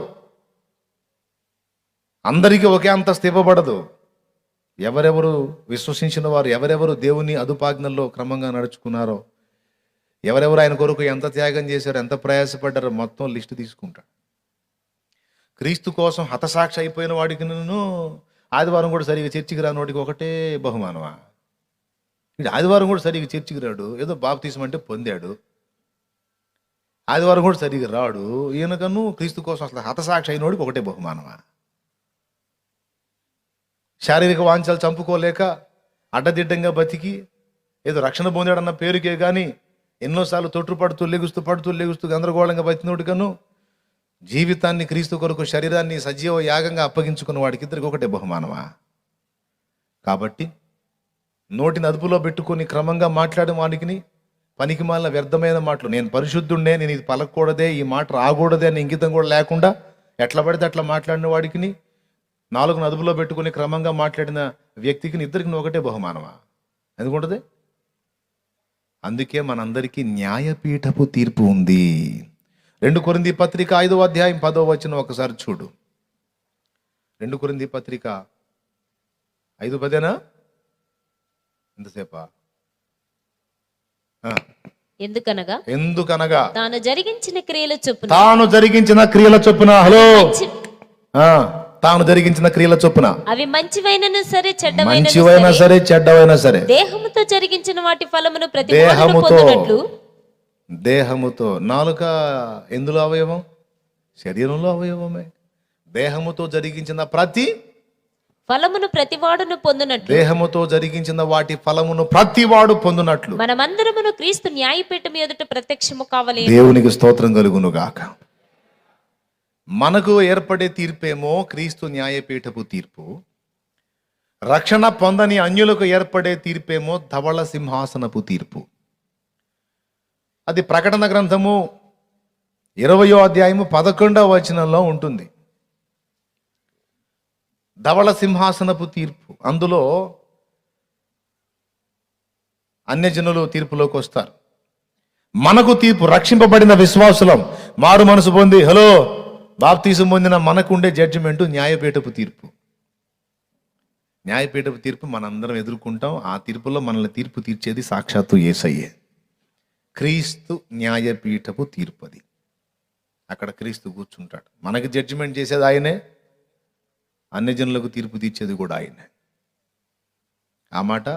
అందరికీ ఒకే అంతస్తు ఇవ్వబడదు. ఎవరెవరు విశ్వసించిన వారు, ఎవరెవరు దేవుని అదుపాజ్ఞల్లో క్రమంగా నడుచుకున్నారో, ఎవరెవరు ఆయన కొరకు ఎంత త్యాగం చేశారో, ఎంత ప్రయాసపడ్డారో మొత్తం లిస్టు తీసుకుంటాడు. క్రీస్తు కోసం హతసాక్షి అయిపోయిన వాడికి నేను ఆదివారం కూడా సరిగా చర్చికి రానోడికి ఒకటే బహుమానమా? ఇది ఆదివారం కూడా సరిగా చర్చికి రాడు, ఏదో బాప్తీసం అంటే పొందాడు, ఆదివారం కూడా సరిగా రాడు, ఈయనకను క్రీస్తు కోసం అసలు హతసాక్షి అయినోడికి ఒకటే బహుమానమా? శారీరక వాంఛలు చంపుకోలేక అడ్డదిడ్డంగా బతికి ఏదో రక్షణ పొందాడన్న పేరుకే కానీ ఎన్నోసార్లు తొట్టుపడుతూ లెగుస్తూ గందరగోళంగా బతినోడికను జీవితాన్ని క్రీస్తు కొరకు, శరీరాన్ని సజీవ యాగంగా అప్పగించుకున్న వాడికి ఇద్దరికి ఒకటే బహుమానమా? కాబట్టి నోటిని అదుపులో పెట్టుకొని క్రమంగా మాట్లాడే వాడికి పనికి మాలిన వ్యర్థమైన మాటలు, నేను పరిశుద్ధుండే, నేను ఇది పలకూడదే, ఈ మాట రాకూడదే అని ఇంగితం కూడా లేకుండా ఎట్లా పడితే అట్లా మాట్లాడిన వాడికి, నాలుగును అదుపులో పెట్టుకుని క్రమంగా మాట్లాడిన వ్యక్తికి ఇద్దరికి ఒకటే బహుమానమా? ఎందుకుంటుంది? అందుకే మనందరికీ న్యాయపీఠపు తీర్పు ఉంది. 2 కొరింథీ పత్రిక 5వ అధ్యాయం 10వ వచనం ఒకసారి చూడు. 2 కొరింథీ పత్రిక 5:10 ఎంతసేపా? ఎందుకనగా తాను జరిగించిన క్రియల చొప్పున హలో తాను జరిగించిన క్రియల చొప్పున అవి మంచివైనా సరే చెడ్డవైనా సరే దేహముతో జరిగించిన వాటి ఫలమును ప్రతి దేహముతో నాలుక ఎందులో అవయవం? శరీరంలో అవయవమే. దేహముతో జరిగించిన ప్రతి ఫలమును ప్రతివాడును పొందునట్లు, దేహముతో జరిగించిన వాటి ఫలమును ప్రతివాడు పొందునట్లు మనమందరమును క్రీస్తు న్యాయపీఠం ఎదుట ప్రత్యక్షము కావాలి. దేవునికి స్తోత్రం కలుగును గాక. మనకు ఏర్పడే తీర్పేమో క్రీస్తు న్యాయపీఠపు తీర్పు. రక్షణ పొందని అన్యులకు ఏర్పడే తీర్పేమో ధవళ సింహాసనపు తీర్పు. అది ప్రకటన గ్రంథము 20వ అధ్యాయము 11వ వచనంలో ఉంటుంది. ధవళ సింహాసనపు తీర్పు, అందులో అన్యజనులు తీర్పులోకి వస్తారు. మనకు తీర్పు, రక్షింపబడిన విశ్వాసులం, మారు మనసు పొంది హలో బాప్తీసం పొందిన మనకుండే జడ్జిమెంటు న్యాయపీఠపు తీర్పు. న్యాయపీఠపు తీర్పు మనందరం ఎదుర్కొంటాం. ఆ తీర్పులో మనల్ని తీర్పు తీర్చేది సాక్షాత్తు యేసయ్యే. క్రీస్తు న్యాయపీఠపు తీర్పు అది. అక్కడ క్రీస్తు కూర్చుంటాడు. మనకి జడ్జిమెంట్ చేసేది ఆయనే, అన్యజనులకు తీర్పు తీర్చేది కూడా ఆయనే. ఆ మాట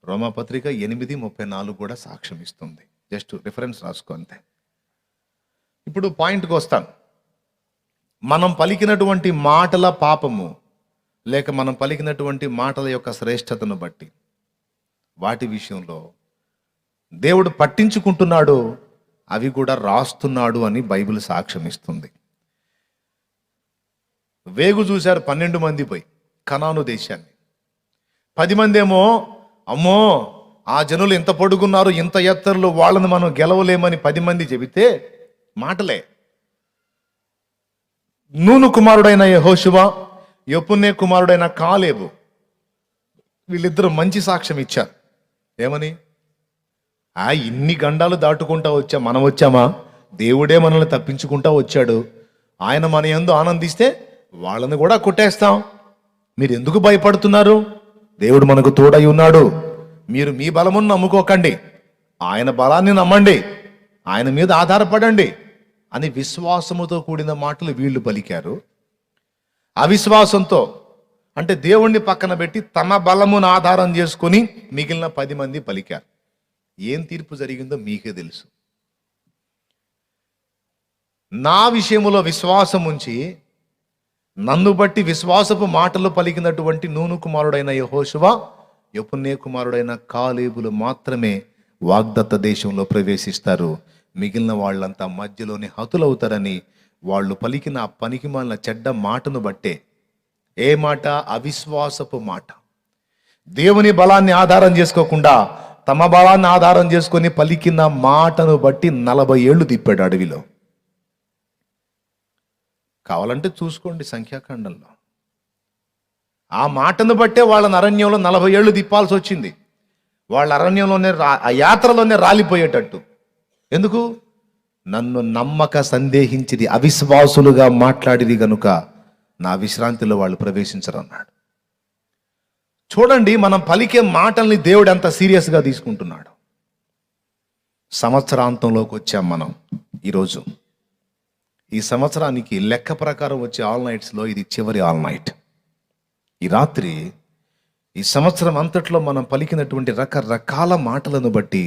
రోమాపత్రిక 8:34 కూడా సాక్ష్యం ఇస్తుంది. జస్ట్ రిఫరెన్స్ రాసుకో అంతే. ఇప్పుడు పాయింట్కి వస్తాను. మనం పలికినటువంటి మాటల పాపము, లేక మనం పలికినటువంటి మాటల యొక్క శ్రేష్టతను బట్టి వాటి విషయంలో దేవుడు పట్టించుకుంటున్నాడు, అవి కూడా రాస్తున్నాడు అని బైబిల్ సాక్ష్యం ఇస్తుంది. వేగు చూశారు 12 మంది పోయి కనాను దేశాన్ని. 10 మంది ఏమో అమ్మో ఆ జనులు ఇంత పొడుగున్నారు, ఇంత ఎత్తర్లు, వాళ్ళని మనం గెలవలేమని 10 మంది చెబితే మాటలే. నూను కుమారుడైన యెహోషువ, యెఫున్నె కుమారుడైన కాలేబు, వీళ్ళిద్దరూ మంచి సాక్ష్యం ఇచ్చారు. ఏమని? ఇన్ని గండాలు దాటుకుంటా మనం వచ్చామా? దేవుడే మనల్ని తప్పించుకుంటా వచ్చాడు. ఆయన మన యందు ఆనందిస్తే వాళ్ళని కూడా కొట్టేస్తాం, మీరు ఎందుకు భయపడుతున్నారు? దేవుడు మనకు తోడై ఉన్నాడు. మీరు మీ బలమును నమ్ముకోకండి, ఆయన బలాన్ని నమ్మండి, ఆయన మీద ఆధారపడండి అని విశ్వాసముతో కూడిన మాటలు వీళ్ళు పలికారు. అవిశ్వాసంతో అంటే దేవుణ్ణి పక్కన పెట్టి తమ బలమును ఆధారం చేసుకొని మిగిలిన 10 మంది పలికారు. ఏం తీర్పు జరిగిందో మీకే తెలుసు. నా విషయములో విశ్వాసం ఉంచి నన్ను బట్టి విశ్వాసపు మాటలు పలికినటువంటి నూను కుమారుడైన యెహోషువ, యెఫున్నె కుమారుడైన కాలేబులు మాత్రమే వాగ్దత్త దేశంలో ప్రవేశిస్తారు. మిగిలిన వాళ్ళంతా మధ్యలోనే హతులవుతారని వాళ్ళు పలికిన ఆ పనికిమాలిన చెడ్డ మాటను బట్టే. ఏ మాట? అవిశ్వాసపు మాట. దేవుని బలాన్ని ఆధారం చేసుకోకుండా తమ బలాన్ని ఆధారం చేసుకొని పలికిన మాటను బట్టి 40 ఏళ్ళు తిప్పాడు అడవిలో. కావాలంటే చూసుకోండి సంఖ్యాకాండంలో. ఆ మాటను బట్టే వాళ్ళని అరణ్యంలో 40 ఏళ్ళు తిప్పాల్సి వచ్చింది. వాళ్ళ అరణ్యంలోనే ఆ యాత్రలోనే రాలిపోయేటట్టు. ఎందుకు? నన్ను నమ్మక సందేహించిది, అవిశ్వాసులుగా మాట్లాడిది గనుక నా విశ్రాంతిలో వాళ్ళు ప్రవేశించరన్నాడు. చూడండి, మనం పలికే మాటల్ని దేవుడు ఎంత సీరియస్గా తీసుకుంటున్నాడు. సంవత్సరాంతంలోకి వచ్చాం మనం ఈరోజు. ఈ సంవత్సరానికి లెక్క ప్రకారం వచ్చే ఆల్ నైట్స్లో ఇది చివరి ఆల్ నైట్. ఈ రాత్రి ఈ సంవత్సరం అంతట్లో మనం పలికినటువంటి రకరకాల మాటలను బట్టి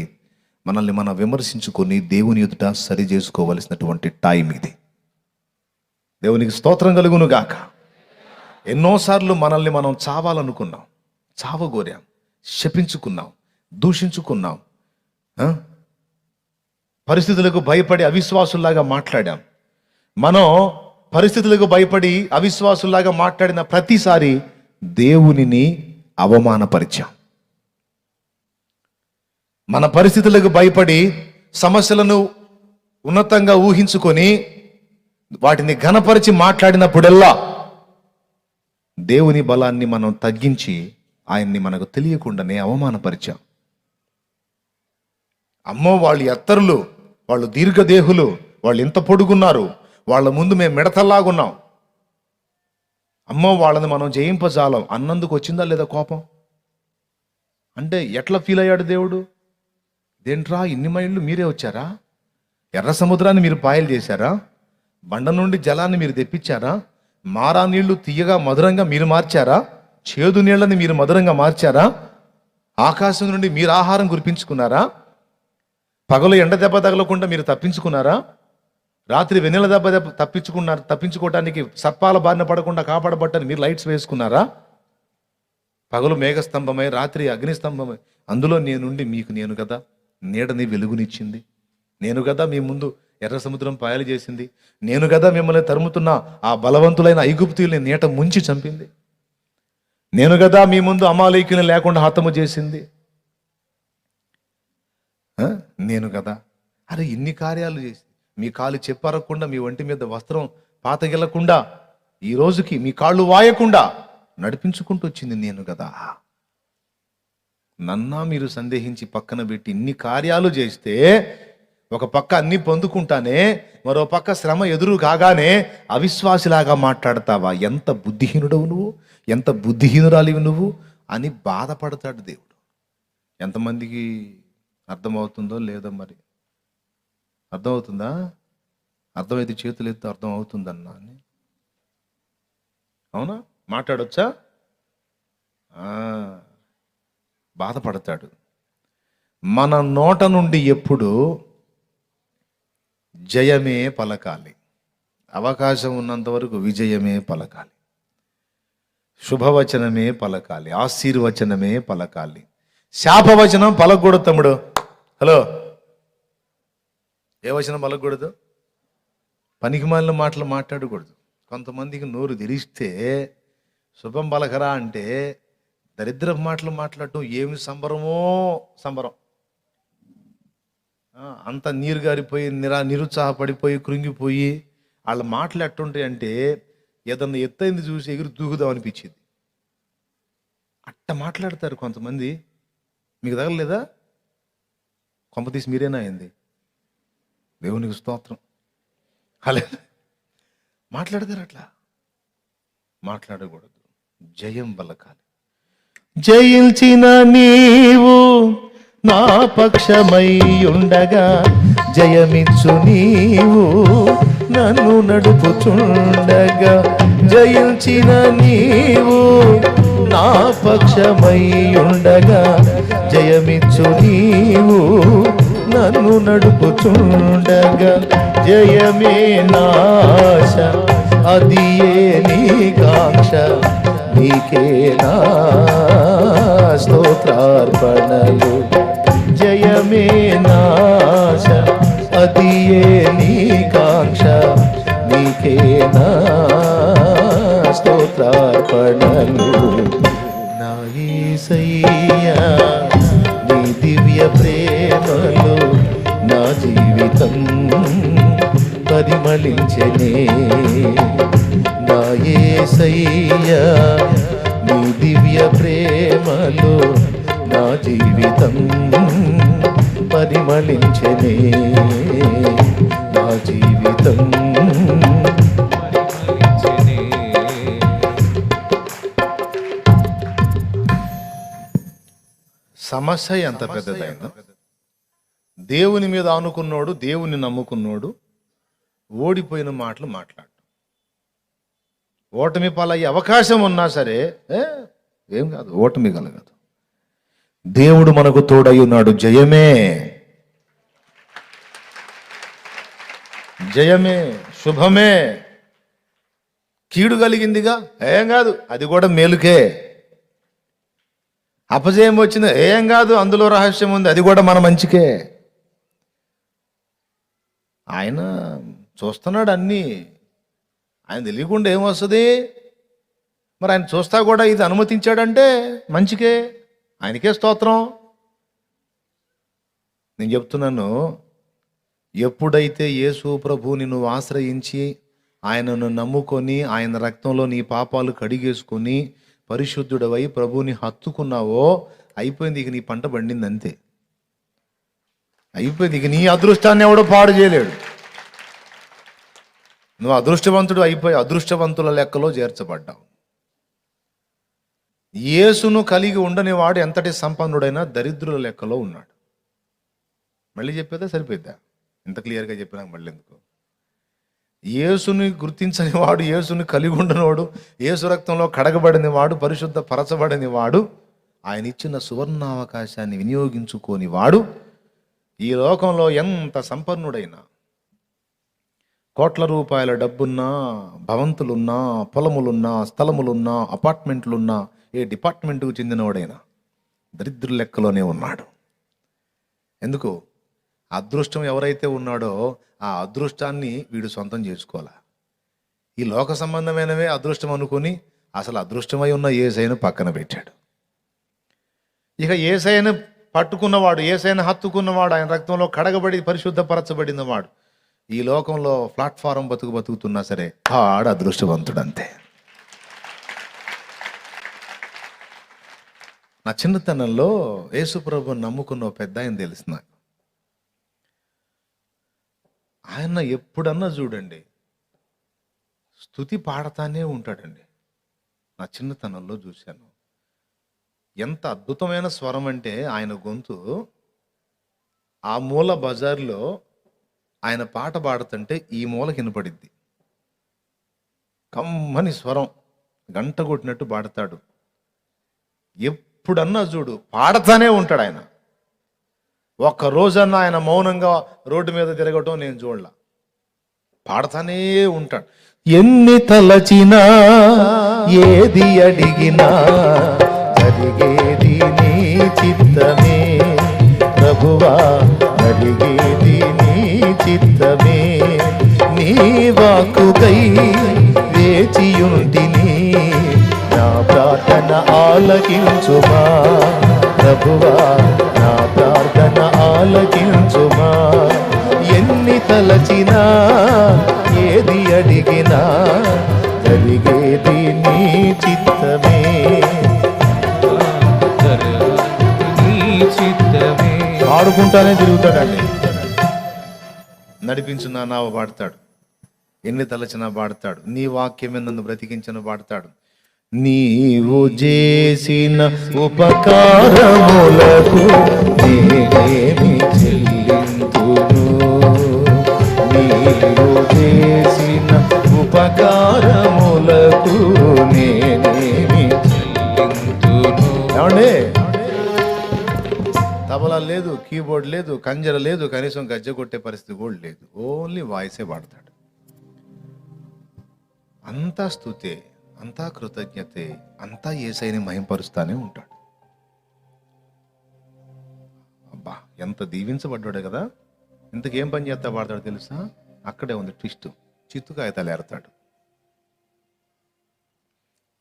మనల్ని మనం విమర్శించుకొని దేవుని ఎదుట సరి చేసుకోవలసినటువంటి టైం ఇది. దేవునికి స్తోత్రం కలుగును గాక. ఎన్నోసార్లు మనల్ని మనం చావాలనుకున్నాం, చావగోరాం, శపించుకున్నాం, దూషించుకున్నాం, పరిస్థితులకు భయపడి అవిశ్వాసుల్లాగా మాట్లాడాం. మనం పరిస్థితులకు భయపడి అవిశ్వాసుల్లాగా మాట్లాడిన ప్రతిసారి దేవునిని అవమానపరిచాం. మన పరిస్థితులకు భయపడి సమస్యలను ఉన్నతంగా ఊహించుకొని వాటిని ఘనపరిచి మాట్లాడినప్పుడల్లా దేవుని బలాన్ని మనం తగ్గించి ఆయన్ని మనకు తెలియకుండానే అవమానపరిచాం. అమ్మో, వాళ్ళు ఎత్తరులు, వాళ్ళు దీర్ఘదేహులు, వాళ్ళు ఎంత పొడుగున్నారు, వాళ్ళ ముందు మేము మిడతల్లాగున్నాం, అమ్మో వాళ్ళని మనం జయింపజాలం అన్నందుకు వచ్చిందా లేదా కోపం? అంటే ఎట్లా ఫీల్ అయ్యాడు దేవుడు? దేంట్రా ఇన్ని మైళ్ళు మీరే వచ్చారా? ఎర్ర సముద్రాన్ని మీరు పాయలు చేశారా? బండ నుండి జలాన్ని మీరు తెప్పించారా? మారా నీళ్లు తీయగా మధురంగా మీరు మార్చారా? చేదు నీళ్ళని మీరు మధురంగా మార్చారా? ఆకాశం నుండి మీరు ఆహారం కురిపించుకున్నారా? పగలు ఎండ దెబ్బ తగలకుండా మీరు తప్పించుకున్నారా? రాత్రి వెన్నెల దెబ్బ తప్పించుకోవడానికి సర్పాల బారిన పడకుండా కాపాడబట్టని మీరు లైట్స్ వేసుకున్నారా? పగలు మేఘస్తంభమై రాత్రి అగ్నిస్తంభమై అందులో నేనుండి మీకు నేను కదా నీడని వెలుగునిచ్చింది, నేను కదా మీ ముందు ఎర్ర సముద్రం పాయలు చేసింది, నేను కదా మిమ్మల్ని తరుముతున్న ఆ బలవంతులైన ఐగుప్తీయుల్ని నీట ముంచి చంపింది, నేను కదా మీ ముందు అమాలేకుల్ని లేకుండా హతము చేసింది, నేను కదా. అరే ఇన్ని కార్యాలు చేసి మీ కాలు చెప్పరకుండా, మీ ఒంటి మీద వస్త్రం పాతగిల్లకుండా, ఈ రోజుకి మీ కాళ్ళు వాయకుండా నడిపించుకుంటూ వచ్చింది నేను కదా. నన్నా మీరు సందేహించి పక్కన పెట్టి ఇన్ని కార్యాలు చేస్తే ఒక పక్క అన్ని పొందుకుంటానే, మరో పక్క శ్రమ ఎదురు కాగానే అవిశ్వాసిలాగా మాట్లాడతావా? ఎంత బుద్ధిహీనుడవు నువ్వు, ఎంత బుద్ధిహీనురాలివి నువ్వు అని బాధపడతాడు దేవుడు. ఎంతమందికి అర్థమవుతుందో లేదో మరి. అర్థమవుతుందా? అర్థమైతే చేతులు ఎత్తే అర్థం అవుతుందన్నా అని. అవునా? మాట్లాడొచ్చా? బాధపడతాడు. మన నోట నుండి ఎప్పుడు జయమే పలకాలి, అవకాశం ఉన్నంత వరకు విజయమే పలకాలి, శుభవచనమే పలకాలి, ఆశీర్వచనమే పలకాలి. శాపవచనం పలకూడదు తమ్ముడు. హలో, ఏ వచనం పలకూడదు? పనికిమాలిన మాటలు మాట్లాడకూడదు. కొంతమందికి నోరు తెరిస్తే శుభం పలకరా అంటే దరిద్ర మాటలు మాట్లాడటం ఏమి సంబరమో సంబరం. అంత నీరు గారిపోయి నిరుత్సాహపడిపోయి కృంగిపోయి వాళ్ళ మాటలు ఎట్టుంటాయి అంటే ఏదన్నా ఎత్తైంది చూసి ఎగురు దూకుదాం అనిపించింది. అట్ట మాట్లాడతారు కొంతమంది. మీకు తగలలేదా? కొంపతీసి మీరేనా అయింది? దేవునికి స్తోత్రం. అలా మాట్లాడతారు. అట్లా మాట్లాడకూడదు. జయం పలకాలి. జయించిన నీవు నా పక్షమై ఉండగా, జయమిచ్చు నీవు నన్ను నడుపుచుండగా. జయించిన నీవు నా పక్షమై ఉండగా, జయమిచ్చు నీవు నన్ను నడుపుచుండగా. జయమే నాశ అదియే నీ కాంక్ష, నీకే నా స్తోత్రార్పణలు. జయమే నాశ అదియే నీ కాంక్ష, నీకే నా స్తోత్రార్పణలు. నా యేసయ్యా నీ దివ్య ప్రేమలో నా జీవితం పరిమళించెనే. నా యేసయ్యా నీ దివ్య ప్రేమలో నా జీవితం పరిమళించెనే. నా జీవితం పరిమళించెనే. సమస్య ఎంత పెద్దదైనా దేవుని మీద ఆనుకున్నోడు, దేవుని నమ్ముకున్నోడు ఓడిపోయిన మాటలు మాట్లాడు. ఓటమి పాలయ్యే అవకాశం ఉన్నా సరే ఏం కాదు, ఓటమి కలగదు. దేవుడు మనకు తోడై ఉన్నాడు. జయమే, జయమే, శుభమే. కీడు కలిగిందిగా, ఏం కాదు, అది కూడా మేలుకే. అపజయం వచ్చింది, ఏం కాదు, అందులో రహస్యం ఉంది, అది కూడా మన మంచికే. ఆయన చూస్తున్నాడు అన్నీ. ఆయన తెలియకుండా ఏమొస్తుంది? మరి ఆయన చూస్తా కూడా ఇది అనుమతించాడంటే మంచికే, ఆయనకే స్తోత్రం. నేను చెప్తున్నాను, ఎప్పుడైతే యేసు ప్రభువుని నువ్వు ఆశ్రయించి ఆయనను నమ్ముకొని ఆయన రక్తంలో నీ పాపాలు కడిగేసుకొని పరిశుద్ధుడవై ప్రభువుని హత్తుకున్నావో అయిపోయింది. ఇక నీ పంట పండింది, అంతే అయిపోయింది. ఇక నీ అదృష్టాన్ని ఎవడో పాడు చేయలేడు. నువ్వు అదృష్టవంతుడు అయిపోయి అదృష్టవంతుల లెక్కలో చేర్చబడ్డావు. యేసును కలిగి ఉండని వాడు ఎంతటి సంపన్నుడైనా దరిద్రుల లెక్కలో ఉన్నాడు. మళ్ళీ చెప్పేదా సరిపోద్దా? ఇంత క్లియర్గా చెప్పినాక మళ్ళీ ఎందుకు? యేసుని గుర్తించని వాడు, యేసుని కలిగి ఉండనివాడు, యేసు రక్తంలో కడగబడిన వాడు, పరిశుద్ధ పరచబడిన వాడు, ఆయన ఇచ్చిన సువర్ణావకాశాన్ని వినియోగించుకోని వాడు ఈ లోకంలో ఎంత సంపన్నుడైనా, కోట్ల రూపాయల డబ్బున్నా, భవంతులున్నా, పొలములున్నా, స్థలములున్నా, అపార్ట్మెంట్లున్నా, ఏ డిపార్ట్మెంట్కు చెందినవాడైనా దరిద్రుల లెక్కలోనే ఉన్నాడు. ఎందుకు? అదృష్టం ఎవరైతే ఉన్నాడో ఆ అదృష్టాన్ని వీడు సొంతం చేసుకోవాలా. ఈ లోక సంబంధమైనవే అదృష్టం అనుకొని అసలు అదృష్టమై ఉన్న యేసయ్యను పక్కన పెట్టాడు. ఇక యేసయ్యను పట్టుకున్నవాడు, యేసయ్యను హత్తుకున్నవాడు, ఆయన రక్తంలో కడగబడి పరిశుద్ధపరచబడినవాడు ఈ లోకంలో ప్లాట్ఫారం బతుకుతున్నా సరే ఆడు అదృష్టవంతుడంతే. నా చిన్నతనంలో యేసుప్రభుని నమ్ముకున్న పెద్ద ఆయన తెలుసు నాకు. ఆయన ఎప్పుడన్నా చూడండి స్తుతి పాడతానే ఉంటాడండి. నా చిన్నతనంలో చూశాను. ఎంత అద్భుతమైన స్వరం అంటే ఆయన గొంతు ఆ మూల బజార్లో ఆయన పాట పాడుతుంటే ఈ మూలకి వినపడిద్ది. కమ్మని స్వరం, గంట కొట్టినట్టు పాడతాడు. ఎప్పుడన్నా చూడు పాడతానే ఉంటాడు ఆయన. ఒక్క రోజన్నా ఆయన మౌనంగా రోడ్డు మీద తిరగటం నేను చూడలా. పాడతానే ఉంటాడు. ఎన్ని తలచినా ఏది అడిగినా జరిగేది నీ చిత్తమే ప్రభువా, జరిగేది నీ చిత్తమే. నీ వాక్కుకై వేచియుంటిని, నా ప్రార్థన ఆలకించుమా ప్రభువా, నా ప్రార్థన ఆలకించుమా. ఎన్ని తలచినా ఏది అడిగినా జరిగేది నీ చిత్తమే, ఆడుకుంటానే తిరుగుతాడండి. నడిపించున్నా నావ పాడతాడు, ఎన్ని తలచినా పాడతాడు, నీ వాక్యమే నన్ను బ్రతికించిన పాడతాడు, నీవు చేసిన ఉపకారములకు నేనేమి చెల్లింతును, నీవు చేసిన ఉపకారములకు నేనేమి చెల్లింతును. ఏమండి, తబలా లేదు, కీబోర్డ్ లేదు, కంజర లేదు, కనీసం గజ్జె కొట్టే పరిస్థితి కూడా లేదు. ఓన్లీ వాయిసే పాడతాడు. అంతా స్తుతే, అంతా కృతజ్ఞతే, అంతా యేసయ్యని మహింపరుస్తానే ఉంటాడు. అబ్బా, ఎంత దీవించబడ్డాడు కదా. ఇంతకేం పని చేస్తా పాడతాడు తెలుసా? అక్కడే ఉంది ట్విస్ట్. చిత్తు కాగితాలు ఏరతాడు.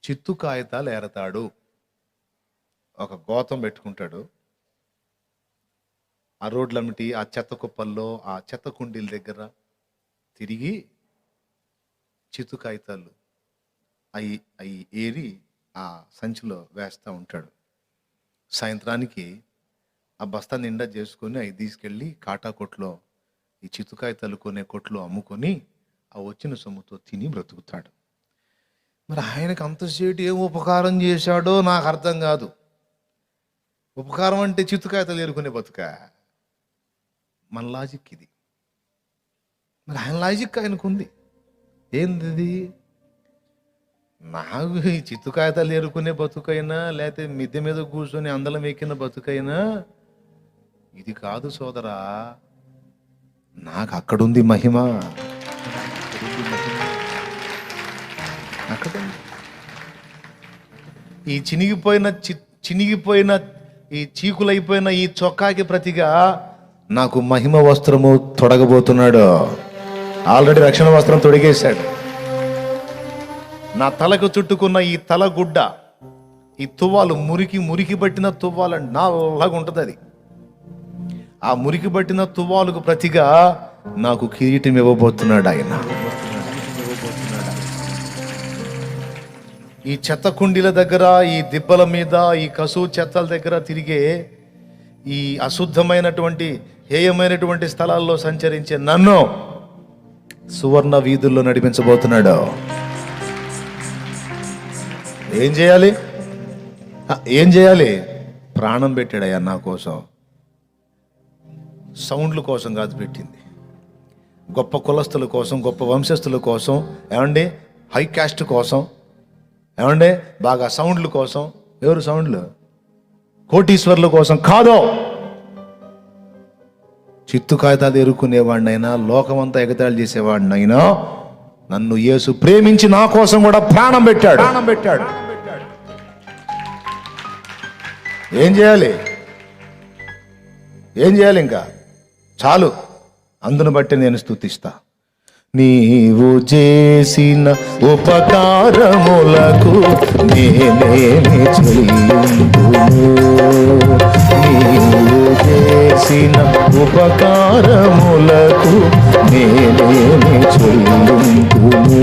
చిత్తు కాగితాలు ఏరతాడు. ఒక గోతం పెట్టుకుంటాడు. ఆ రోడ్లమిటి, ఆ చెత్త కుప్పల్లో, ఆ చెత్త కుండీల దగ్గర తిరిగి చిత్తు కాగితాలు అవి ఏరి ఆ సంచిలో వేస్తూ ఉంటాడు. సాయంత్రానికి ఆ బస్తా నిండా చేసుకొని అవి తీసుకెళ్ళి కాటా కొట్లో, ఈ చిత్తు కాగితాలు కొనే కొట్లో అమ్ముకొని ఆ వచ్చిన సొమ్ముతో తిని బ్రతుకుతాడు. మరి ఆయనకు అంతసేటు ఏం ఉపకారం చేశాడో నాకు అర్థం కాదు. ఉపకారం అంటే చిత్తు కాగితాలు ఏరుకునే బతుక? మన లాజిక్ ఇది. మరి ఆయన లాజిక్ ఆయనకుంది. ఏంది? నాకు ఈ చిత్తు కాగితాలు ఏరుకునే బతుకైనా, లేకపోతే మిద్దె మీద కూర్చొని అందలం ఎక్కిన బతుకైనా ఇది కాదు సోదరా. నాకు అక్కడుంది మహిమ. అక్కడ ఈ చినిగిపోయిన ఈ చీకులైపోయిన ఈ చొక్కాకి ప్రతిగా నాకు మహిమ వస్త్రము తొడగబోతున్నాడు. ఆల్రెడీ రక్షణ వస్త్రం తొడిగేశాడు. నా తలకు చుట్టుకున్న ఈ తలగుడ్డ, ఈ తువ్వాలు, మురికి పట్టిన తువ్వాలు నల్లగా ఉంటుంది. అది ఆ మురికి పట్టిన తువ్వాలకు ప్రతిగా నాకు కిరీటం ఇవ్వబోతున్నాడు ఆయన. ఈ చెత్త కుండీల దగ్గర, ఈ దిబ్బల మీద, ఈ కసువు చెత్తల దగ్గర తిరిగే, ఈ అశుద్ధమైనటువంటి హేయమైనటువంటి స్థలాల్లో సంచరించే నన్ను సువర్ణ వీధుల్లో నడిపించబోతున్నాడు. ఏం చేయాలి? ప్రాణం పెట్టాడయ్యా నా కోసం. సౌండ్ల కోసం కాదు పెట్టింది. గొప్ప కులస్తుల కోసం, గొప్ప వంశస్థుల కోసం, ఏమండి, హై కాస్ట్ కోసం, ఏమండి, బాగా సౌండ్ల కోసం. ఎవరు సౌండ్లు? కోటీశ్వర్ల కోసం కాదు. చిత్తు కాగితాలు ఎరుకునేవాడినైనా, లోకమంతా ఎగతాళి చేసేవాడినైనా నన్ను యేసు ప్రేమించి నా కోసం కూడా ప్రాణం పెట్టాడు. ఏం చేయాలి? ఇంకా చాలు. అందును బట్టి నేను స్తుతిస్తా. నీవు చేసిన ఉపకారములకు నేనేమి చెల్లింతును, నీవు చేసిన ఉపకారములకు నేనేమి చెల్లింతును.